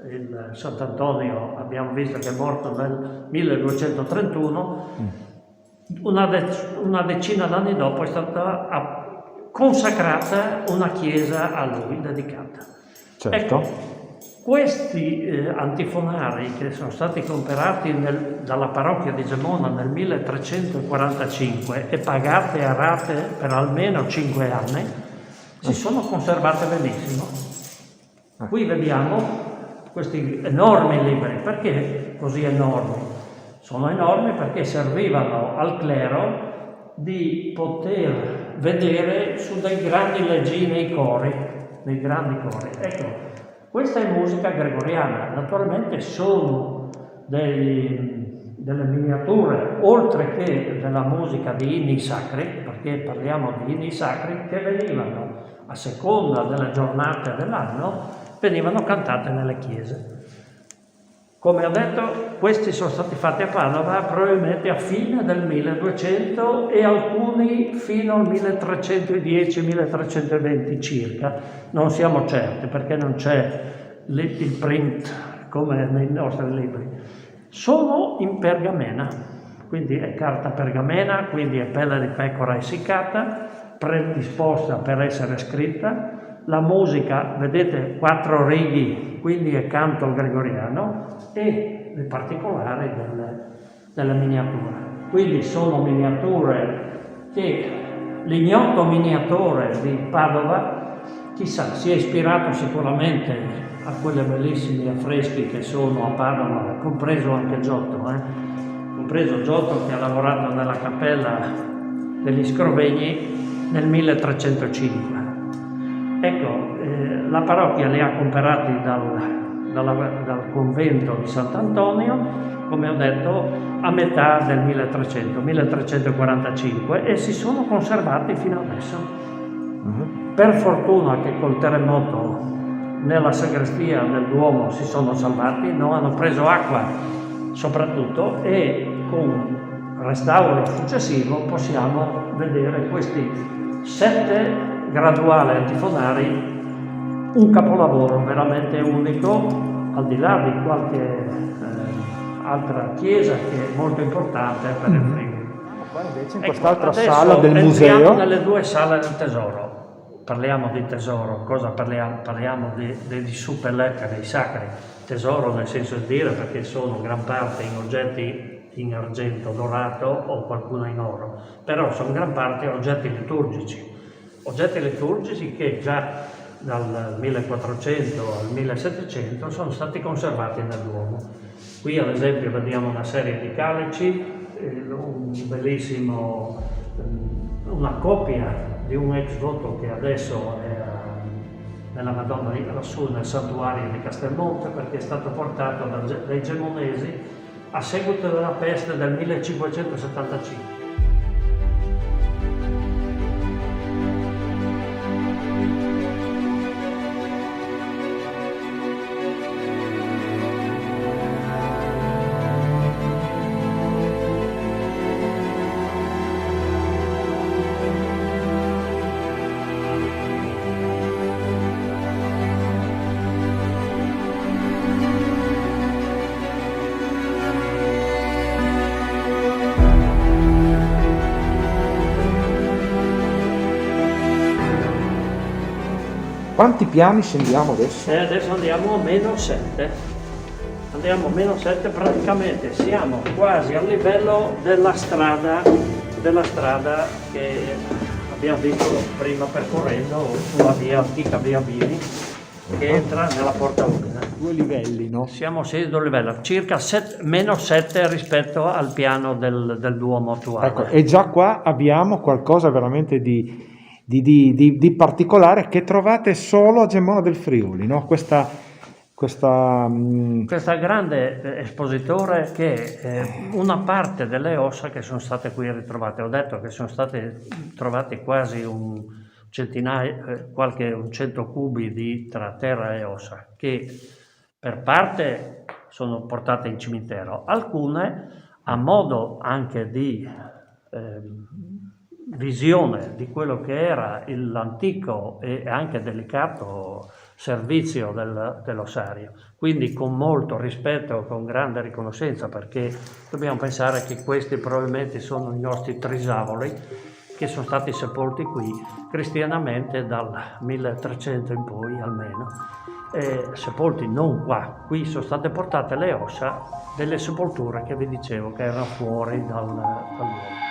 il Sant'Antonio, abbiamo visto che è morto nel 1231, una decina d'anni dopo è stata consacrata una chiesa a lui dedicata. Certo. Ecco, questi antifonari che sono stati comprati dalla parrocchia di Gemona nel 1345 e pagate a rate per almeno 5 anni, si sono conservate benissimo. Qui vediamo questi enormi libri. Perché così enormi? Sono enormi perché servivano al clero di poter vedere su dei grandi leggii nei grandi cori. Ecco, questa è musica gregoriana. Naturalmente sono delle miniature, oltre che della musica di inni sacri, perché parliamo di inni sacri che venivano a seconda delle giornate dell'anno, venivano cantate nelle chiese. Come ho detto, questi sono stati fatti a Padova probabilmente a fine del 1200 e alcuni fino al 1310-1320 circa. Non siamo certi perché non c'è il print come nei nostri libri. Sono in pergamena, quindi è carta pergamena, quindi è pelle di pecora essiccata, predisposta per essere scritta. La musica, vedete, 4 righi, quindi è canto gregoriano, e i particolari della miniatura. Quindi sono miniature che l'ignoto miniatore di Padova, chissà, si è ispirato sicuramente a quelle bellissimi affreschi che sono a Padova, compreso anche Giotto, compreso Giotto che ha lavorato nella cappella degli Scrovegni nel 1305. Ecco, la parrocchia li ha comprati dal convento di Sant'Antonio, come ho detto, a metà del 1345 e si sono conservati fino adesso. Per fortuna che col terremoto nella sagrestia del Duomo si sono salvati, non hanno preso acqua soprattutto, e con restauro successivo possiamo vedere questi 7 graduali antifonari, un capolavoro veramente unico, al di là di qualche altra chiesa che è molto importante per il Friuli. Qua invece in Ecco, quest'altra adesso sala del entriamo museo. nelle 2 sale del tesoro. Parliamo di tesoro, cosa parliamo? Parliamo degli suppelletti, dei sacri. Tesoro nel senso di dire, perché sono gran parte in oggetti in argento dorato o qualcuno in oro, però sono gran parte oggetti liturgici che già dal 1400 al 1700 sono stati conservati nel Duomo. Qui ad esempio vediamo una serie di calici, una copia di un ex voto che adesso è nella Madonna lassù nel santuario di Castelmonte, perché è stato portato dai gemonesi a seguito della peste del 1575. Quanti piani scendiamo adesso? Adesso andiamo a -7. Andiamo a -7, praticamente siamo quasi al livello della strada che abbiamo visto prima percorrendo, sulla antica via Bini, che entra nella Porta Urbina. 2 livelli, no? Siamo a 6 livello, circa -7 rispetto al piano del Duomo attuale. Ecco, e già qua abbiamo qualcosa veramente di di particolare che trovate solo a Gemona del Friuli, no? Questa grande espositore che una parte delle ossa che sono state qui ritrovate, ho detto che sono state trovate quasi un centinaio, un 100 cubi tra terra e ossa, che per parte sono portate in cimitero, alcune a modo anche di visione di quello che era l'antico e anche delicato servizio dell'ossario, quindi con molto rispetto, con grande riconoscenza, perché dobbiamo pensare che questi probabilmente sono i nostri trisavoli che sono stati sepolti qui cristianamente dal 1300 in poi almeno, sepolti non qua, qui sono state portate le ossa delle sepolture che vi dicevo che erano fuori dal luogo.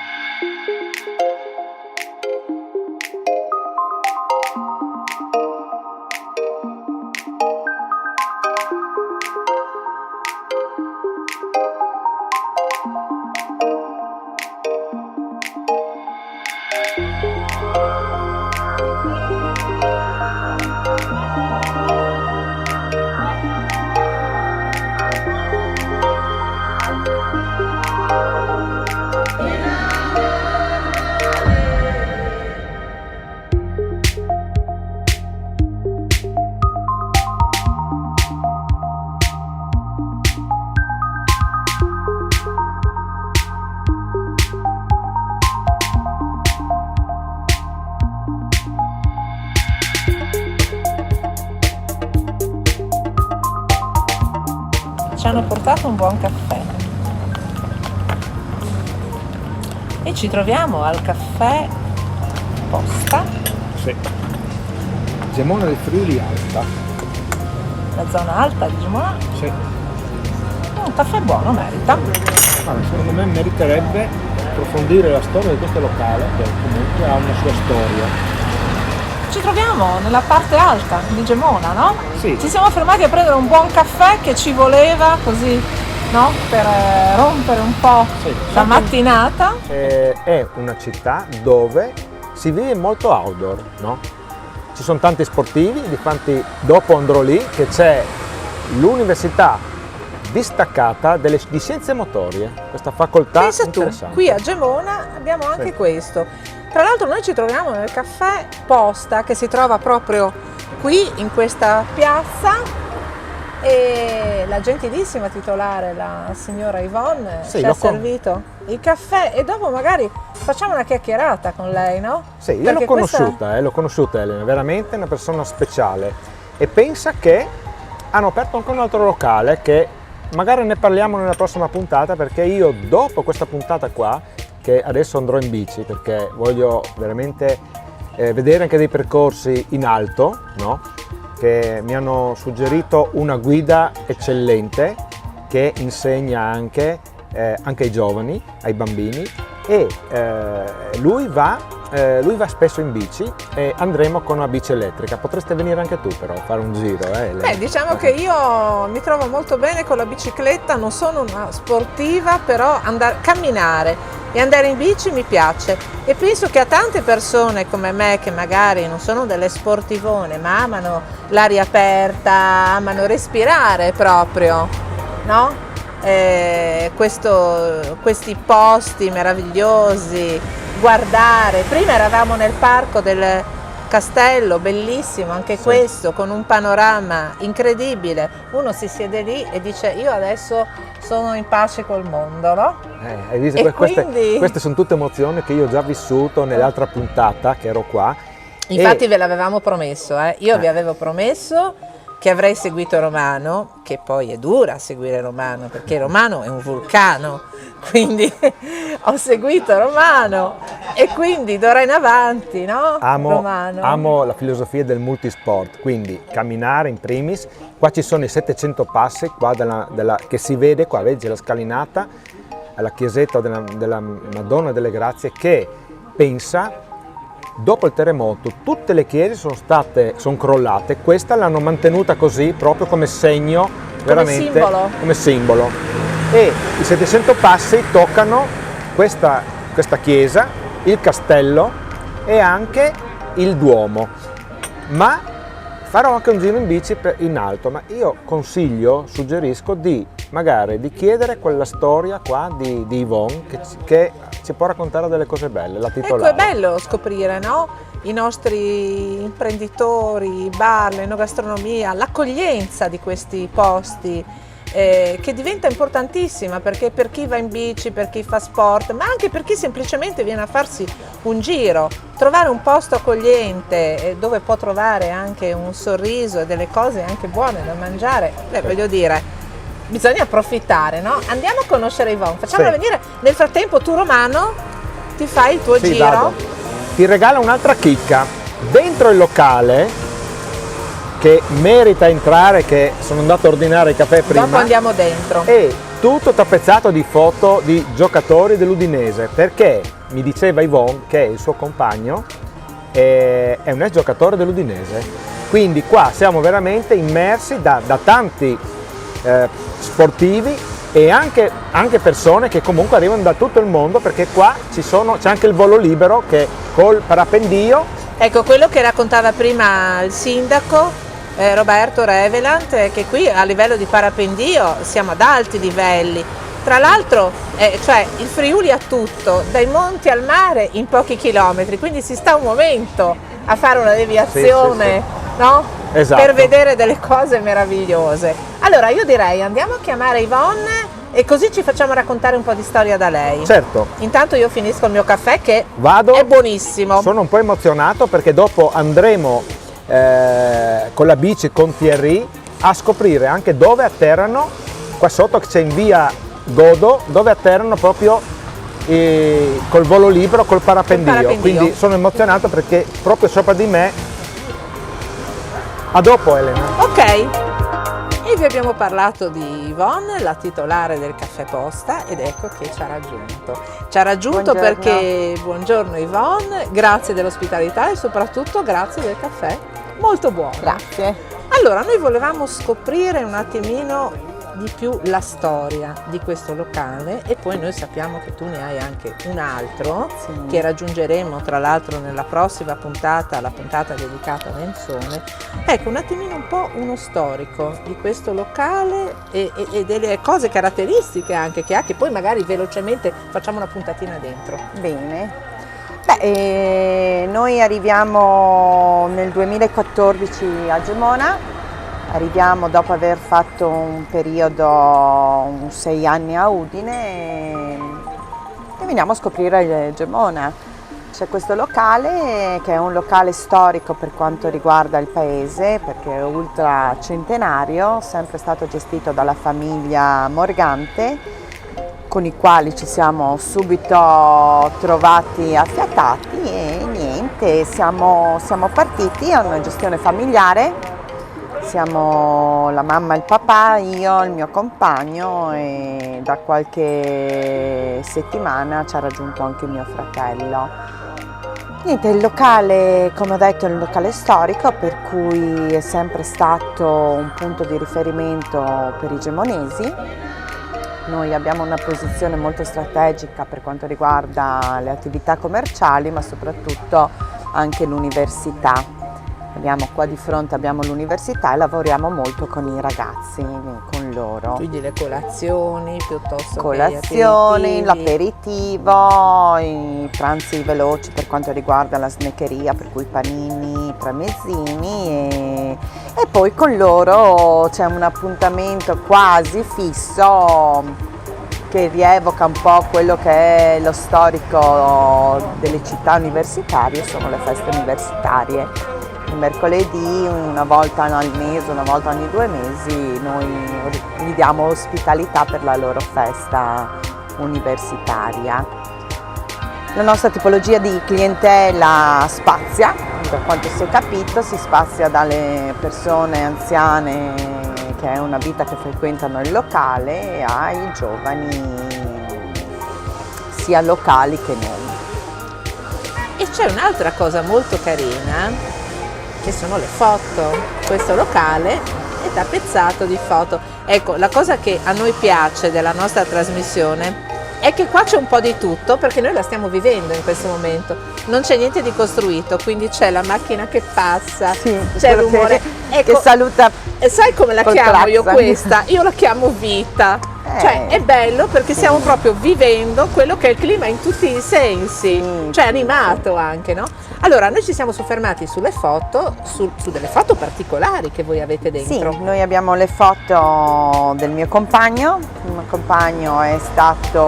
Ci hanno portato un buon caffè e ci troviamo al caffè Posta, sì. Gemona del Friuli Alta. la zona alta di Gemona. Sì. Un caffè buono, merita. Allora, secondo me meriterebbe approfondire la storia di questo locale, che comunque ha una sua storia. Ci troviamo nella parte alta di Gemona, no? Sì. Ci siamo fermati a prendere un buon caffè che ci voleva così, no? Per rompere un po' la mattinata. È una città dove si vive molto outdoor, no? Ci sono tanti sportivi, infatti dopo andrò lì, che c'è l'università distaccata di scienze motorie, questa facoltà Pensa tu, interessante. qui a Gemona abbiamo anche questo. Tra l'altro noi ci troviamo nel caffè Posta, che si trova proprio qui in questa piazza, e la gentilissima titolare, la signora Yvonne, Sì, ci ha servito il caffè e dopo magari facciamo una chiacchierata con lei, no? Sì, io Perché l'ho conosciuta Elena, veramente una persona speciale, e pensa che hanno aperto anche un altro locale che magari ne parliamo nella prossima puntata, perché io dopo questa puntata qua, che adesso andrò in bici perché voglio veramente vedere anche dei percorsi in alto, no? Che mi hanno suggerito una guida eccellente che insegna anche ai giovani, ai bambini, e lui va spesso in bici e andremo con una bici elettrica. Potreste venire anche tu però a fare un giro. Diciamo che io mi trovo molto bene con la bicicletta, non sono una sportiva, però camminare e andare in bici mi piace, e penso che a tante persone come me, che magari non sono delle sportivone ma amano l'aria aperta, amano respirare proprio, no? Questi posti meravigliosi, guardare. Prima eravamo nel parco del castello, bellissimo anche questo, con un panorama incredibile. Uno si siede lì e dice: io adesso sono in pace col mondo, no? Hai visto? Queste sono tutte emozioni che io ho già vissuto nell'altra puntata che ero qua. Infatti ve l'avevamo promesso, io vi avevo promesso che avrei seguito Romano, che poi è dura seguire Romano, perché Romano è un vulcano, quindi ho seguito Romano e quindi d'ora in avanti, no? Amo la filosofia del multisport, quindi camminare in primis. Qua ci sono i 700 passi qua che si vede, qua vedi la scalinata alla chiesetta della Madonna delle Grazie, che pensa, dopo il terremoto tutte le chiese sono crollate, questa l'hanno mantenuta così proprio come segno, veramente come simbolo, e i 700 passi toccano questa chiesa, il castello e anche il Duomo, ma farò anche un giro in bici in alto, ma io suggerisco magari di chiedere quella storia qua di Yvonne che ci può raccontare delle cose belle, la titolare. Ecco, è bello scoprire, no? I nostri imprenditori, i bar, l'enogastronomia, l'accoglienza di questi posti, che diventa importantissima, perché per chi va in bici, per chi fa sport, ma anche per chi semplicemente viene a farsi un giro, trovare un posto accogliente dove può trovare anche un sorriso e delle cose anche buone da mangiare, voglio dire, bisogna approfittare, no? Andiamo a conoscere Yvonne, facciamola venire. Nel frattempo tu, Romano, ti fai il tuo giro. Vado. Ti regala un'altra chicca. Dentro il locale, che merita entrare, che sono andato a ordinare il caffè prima. Dopo andiamo dentro. È tutto tappezzato di foto di giocatori dell'Udinese, perché mi diceva Yvonne che il suo compagno è un ex giocatore dell'Udinese. Quindi qua siamo veramente immersi da tanti sportivi e anche persone che comunque arrivano da tutto il mondo, perché qua c'è anche il volo libero che col parapendio. Ecco, quello che raccontava prima il sindaco Roberto Revelant, che qui a livello di parapendio siamo ad alti livelli. Tra l'altro cioè il Friuli ha tutto, dai monti al mare in pochi chilometri, quindi si sta un momento a fare una deviazione, sì. No? Esatto. Per vedere delle cose meravigliose. Allora io direi andiamo a chiamare Yvonne e così ci facciamo raccontare un po' di storia da lei. Certo. Intanto io finisco il mio caffè che Vado. È buonissimo. Sono un po' emozionato perché dopo andremo con la bici con Thierry a scoprire anche dove atterrano. Qua sotto c'è in via Godo, dove atterrano proprio col volo libero, col parapendio. Quindi sono emozionato perché proprio sopra di me. A dopo, Elena. Ok, e vi abbiamo parlato di Yvonne, la titolare del Caffè Posta, ed ecco che ci ha raggiunto. Ci ha raggiunto perché, buongiorno Yvonne, grazie dell'ospitalità e soprattutto grazie del caffè, molto buono. Grazie. Allora, noi volevamo scoprire un attimino di più la storia di questo locale e poi noi sappiamo che tu ne hai anche un altro che raggiungeremo tra l'altro nella prossima puntata, la puntata dedicata a Menzone. Ecco, un attimino un po' uno storico di questo locale e delle cose caratteristiche anche che ha, che poi magari velocemente facciamo una puntatina dentro. Bene. Noi arriviamo nel 2014 a Gemona. Arriviamo dopo aver fatto un periodo, 6 anni a Udine e veniamo a scoprire Gemona. C'è questo locale che è un locale storico per quanto riguarda il paese, perché è ultra centenario, sempre stato gestito dalla famiglia Morgante, con i quali ci siamo subito trovati affiatati e niente, siamo partiti, è una gestione familiare. Siamo la mamma, il papà, io, il mio compagno e da qualche settimana ci ha raggiunto anche mio fratello. Niente, il locale, come ho detto, è un locale storico per cui è sempre stato un punto di riferimento per i gemonesi. Noi abbiamo una posizione molto strategica per quanto riguarda le attività commerciali, ma soprattutto anche l'università. Qua di fronte abbiamo l'università e lavoriamo molto con i ragazzi, con loro. Quindi le colazioni piuttosto colazioni, l'aperitivo, i pranzi veloci per quanto riguarda la snaccheria, per cui panini, tramezzini e poi con loro c'è un appuntamento quasi fisso che rievoca un po' quello che è lo storico delle città universitarie, sono le feste universitarie. Il mercoledì, una volta al mese, una volta ogni 2 mesi, noi gli diamo ospitalità per la loro festa universitaria. La nostra tipologia di clientela spazia, per quanto si è capito, si spazia dalle persone anziane che è una vita che frequentano il locale ai giovani sia locali che non. E c'è un'altra cosa molto carina che sono le foto. Questo locale è tappezzato di foto. Ecco, la cosa che a noi piace della nostra trasmissione è che qua c'è un po' di tutto, perché noi la stiamo vivendo in questo momento. non c'è niente di costruito, quindi c'è la macchina che passa, Sì, c'è il quello rumore. che saluta. E sai come la col chiamo io clacson. questa? Io la chiamo vita. Cioè è bello perché stiamo proprio vivendo quello che è il clima in tutti i sensi, cioè animato anche, no? Allora, noi ci siamo soffermati sulle foto, su delle foto particolari che voi avete Sì, dentro. noi abbiamo le foto del mio compagno. Il mio compagno è stato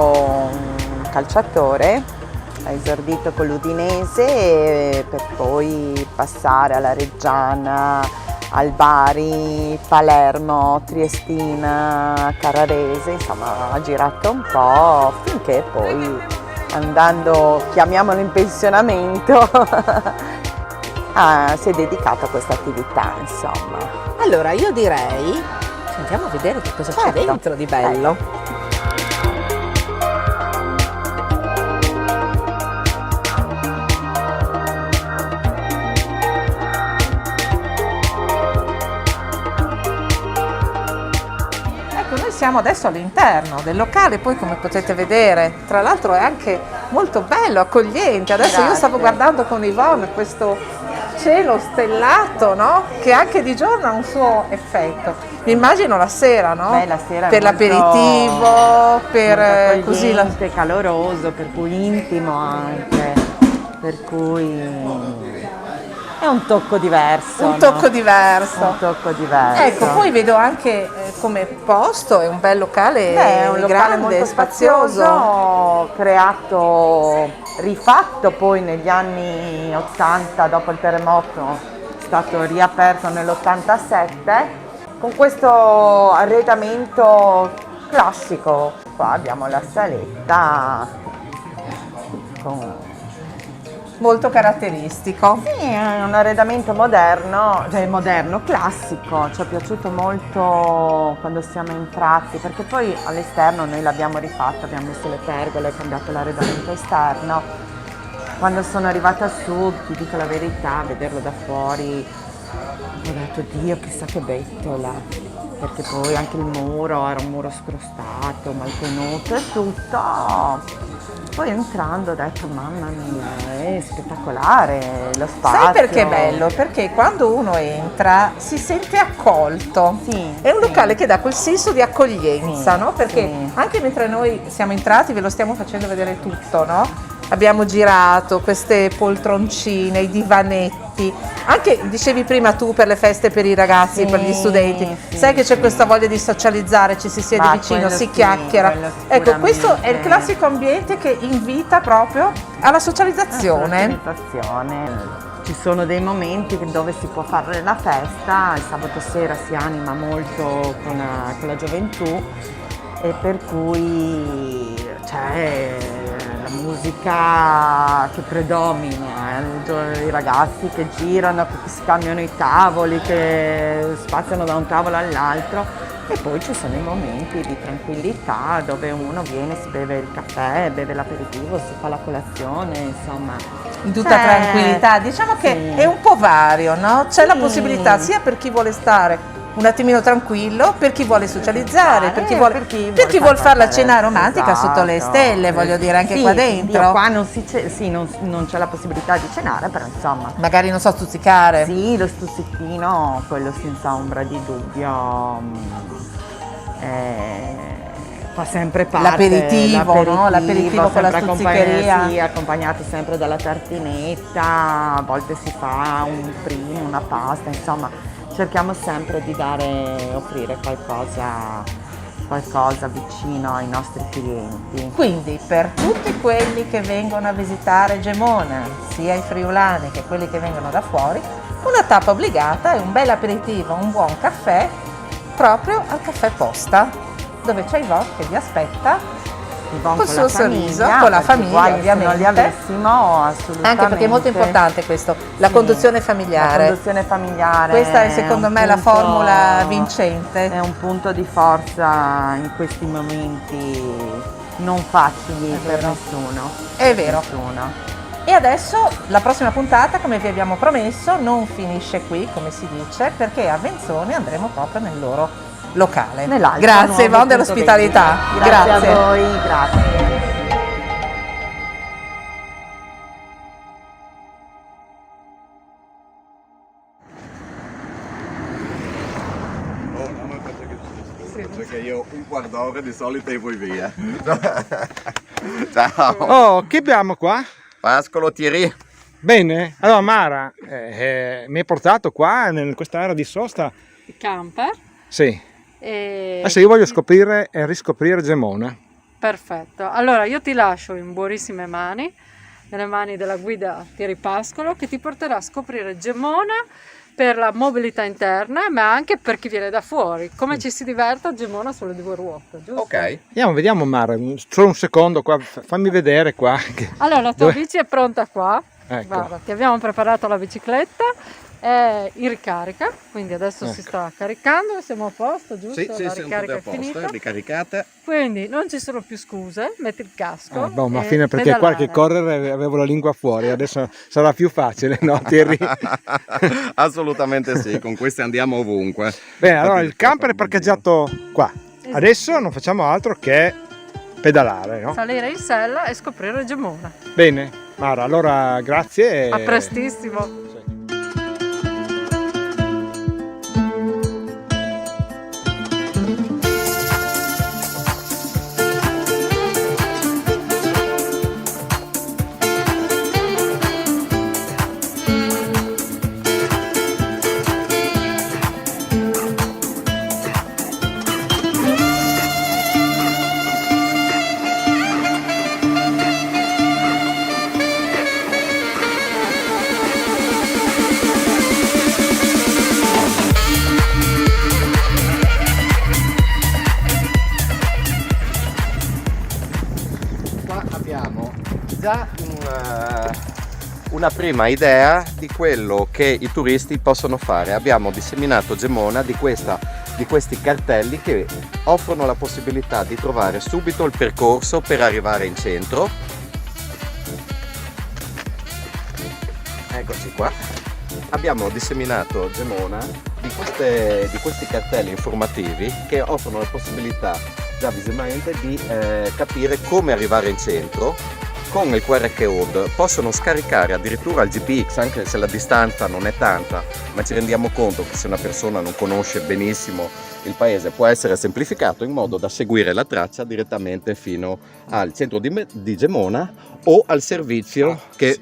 un calciatore, ha esordito con l'Udinese per poi passare alla Reggiana, al Bari, Palermo, Triestina, Carrarese, insomma ha girato un po' finché poi, andando, chiamiamolo in pensionamento, si è dedicato a questa attività, insomma. Allora, io direi, andiamo a vedere che cosa c'è Certo. dentro di bello. Siamo adesso all'interno del locale, poi come potete vedere, tra l'altro è anche molto bello, accogliente. Adesso io stavo guardando con Yvonne questo cielo stellato, no? Che anche di giorno ha un suo effetto. Mi immagino la sera, no? Beh, la sera è per molto- l'aperitivo, per così la... accogliente, caloroso, per cui intimo anche, per cui è un tocco diverso. un tocco diverso. Un tocco diverso. Ecco, poi vedo anche come posto, è un bel locale, Beh, è un locale grande, molto spazioso. creato, rifatto poi negli anni 80 dopo il terremoto, è stato riaperto nell'87 con questo arredamento classico. Qua abbiamo la saletta con... Molto caratteristico. Sì, è un arredamento moderno, cioè moderno, classico, ci è piaciuto molto quando siamo entrati, perché poi all'esterno noi l'abbiamo rifatto, abbiamo messo le pergole, cambiato l'arredamento esterno. Quando sono arrivata su, ti dico la verità, a vederlo da fuori, ho detto Dio, chissà che bettola, perché poi anche il muro era un muro scrostato, mal tenuto e tutto. Poi entrando ho detto mamma mia, è spettacolare lo spazio. Sai perché è bello? Perché quando uno entra si sente accolto. Sì, È un sì. locale che dà quel senso di accoglienza, Sì, no? Perché sì. anche mentre noi siamo entrati, ve lo stiamo facendo vedere tutto, no? Abbiamo girato queste poltroncine, i divanetti, anche dicevi prima tu per le feste per i ragazzi, Sì, per gli studenti, sì, sai che c'è sì. questa voglia di socializzare, ci si siede Ma vicino, quello si sì, chiacchiera. quello Ecco, questo è il sicuramente. classico ambiente che invita proprio alla socializzazione. Ci sono dei momenti dove si può fare la festa, il sabato sera si anima molto con la gioventù e per cui c'è la musica che predomina, i ragazzi che girano, che scambiano i tavoli, che spaziano da un tavolo all'altro e poi ci sono i momenti di tranquillità dove uno viene, si beve il caffè, beve l'aperitivo, si fa la colazione, insomma. In tutta tranquillità, diciamo che sì. è un po' vario, no? C'è la Sì. possibilità sia per chi vuole stare un attimino tranquillo, per chi vuole socializzare, per chi vuole fare la cena romantica sotto le stelle, voglio dire, anche Sì, qua dentro. oddio, qua non c'è la possibilità di cenare, però insomma. Magari non so stuzzicare. Sì, lo stuzzichino, quello senza ombra di dubbio, fa sempre parte. L'aperitivo, no? L'aperitivo con la sempre stuzzicheria. sì, accompagnato sempre dalla tartinetta, a volte si fa un primo, una pasta, insomma, cerchiamo sempre di offrire qualcosa vicino ai nostri clienti. Quindi per tutti quelli che vengono a visitare Gemona, sia i friulani che quelli che vengono da fuori, una tappa obbligata è un bel aperitivo, un buon caffè, proprio al Caffè Posta, dove c'è Yvonne che vi aspetta Yvonne col con suo la sorriso, famiglia, con la perché famiglia guai se ovviamente. non li avessimo, assolutamente. Anche perché è molto importante questo, la Sì, conduzione familiare. La conduzione familiare. Questa è secondo un me la punto- formula vincente. È un punto di forza in questi momenti non facili È per vero. nessuno. È vero. Nessuno. E adesso la prossima puntata, come vi abbiamo promesso, non finisce qui, come si dice, perché a Venzone andremo proprio nel loro locale. Nell'altro Grazie nuovo Yvonne punto dell'ospitalità. vendita. Grazie a voi, grazie. Perché io un quarto d'ora di solito e poi via. Ciao. Oh, che abbiamo qua? Pascolo Thierry. Bene, allora Mara, mi hai portato qua in questa area di sosta. Camper. Sì. E... Adesso io voglio scoprire e riscoprire Gemona. Perfetto, allora io ti lascio in buonissime mani, nelle mani della guida Thierry Pascolo, che ti porterà a scoprire Gemona per la mobilità interna, ma anche per chi viene da fuori, come ci si diverte a Gemona sulle due ruote, giusto? Ok. Vediamo Mara, solo un secondo qua, fammi vedere qua. Allora la tua bici è pronta qua, Ecco. guarda, ti abbiamo preparato la bicicletta, è in ricarica, quindi adesso si Ecco. sta caricando, siamo a posto, giusto? Sì, La siamo tutti ricarica a è posto, finita, ricaricate. quindi non ci sono più scuse, metti il casco. Ma e fine perché qua che pedalare. correre avevo la lingua fuori, adesso sarà più facile, no Thierry? Assolutamente sì, con questi andiamo ovunque. Bene, allora il camper è parcheggiato qua. Adesso non facciamo altro che pedalare, no? Salire in sella e scoprire Gemona. Bene, Mara, allora grazie. A prestissimo. Qua abbiamo già una prima idea di quello che i turisti possono fare. Abbiamo disseminato Gemona di questi cartelli che offrono la possibilità di trovare subito il percorso per arrivare in centro. Eccoci qua. Abbiamo disseminato Gemona di questi cartelli informativi che offrono la possibilità già visivamente di capire come arrivare in centro. Con il QR code possono scaricare addirittura il GPX, anche se la distanza non è tanta, ma ci rendiamo conto che se una persona non conosce benissimo il paese può essere semplificato in modo da seguire la traccia direttamente fino al centro di Gemona o al servizio che...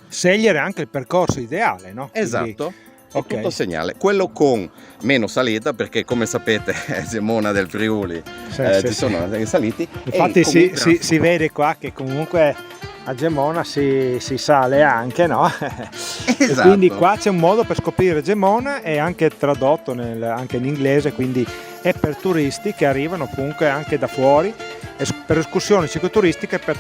Scegliere anche il percorso ideale, no? Esatto. È Ok. tutto segnale, quello con meno salita perché come sapete è Gemona del Friuli, ci sono dei saliti. Infatti e comunque- si vede qua che comunque a Gemona si sale anche, no? E Esatto. quindi qua c'è un modo per scoprire Gemona, è anche tradotto anche in inglese, quindi è per turisti che arrivano comunque anche da fuori, per escursioni cicloturistiche per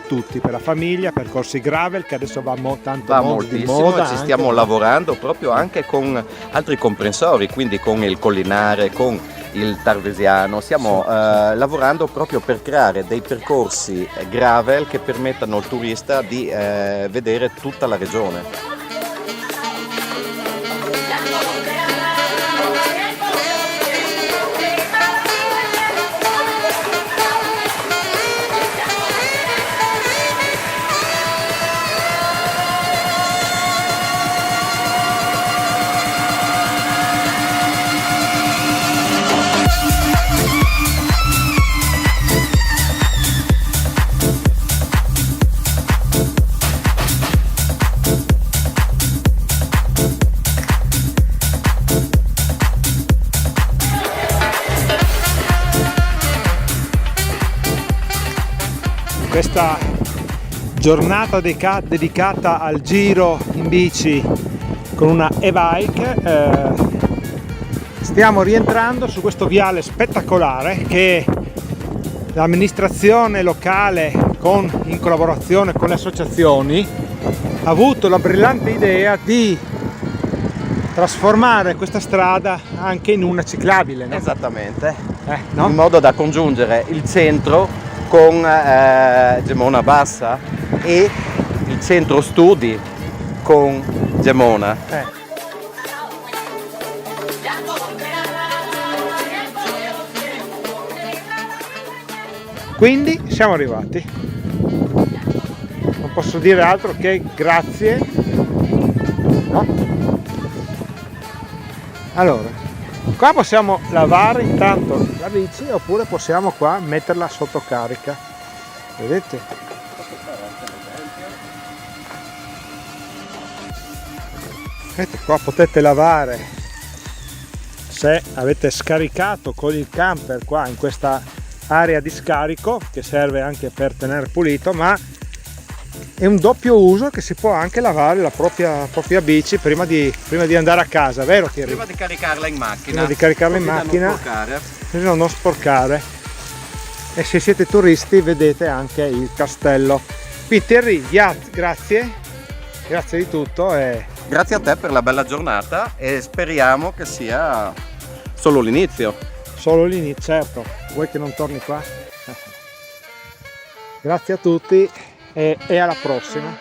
tutti, per la famiglia, percorsi gravel che adesso va tanto Va di moltissimo, moda ci anche, stiamo no? lavorando proprio anche con altri comprensori, quindi con il Collinare, con il Tarvesiano, stiamo lavorando proprio per creare dei percorsi gravel che permettano al turista di vedere tutta la regione. Questa giornata dedicata al giro in bici con una e-bike, stiamo rientrando su questo viale spettacolare che l'amministrazione locale in collaborazione con le associazioni ha avuto la brillante idea di trasformare questa strada anche in una ciclabile, no? Esattamente, no? in modo da congiungere il centro con Gemona Bassa e il centro studi con Gemona. Quindi siamo arrivati, non posso dire altro che grazie, no? Allora Qua possiamo lavare intanto la bici oppure possiamo qua metterla sotto carica, vedete? Vedete, qua potete lavare se avete scaricato con il camper qua in questa area di scarico, che serve anche per tenere pulito, ma è un doppio uso, che si può anche lavare la propria bici prima di andare a casa, vero Thierry? Prima di caricarla in macchina. Prima di caricarla in macchina, per non sporcare. E se siete turisti vedete anche il castello. Quindi Thierry, grazie di tutto. E grazie a te per la bella giornata e speriamo che sia solo l'inizio. Solo l'inizio, certo. Vuoi che non torni qua? Grazie a tutti e alla prossima.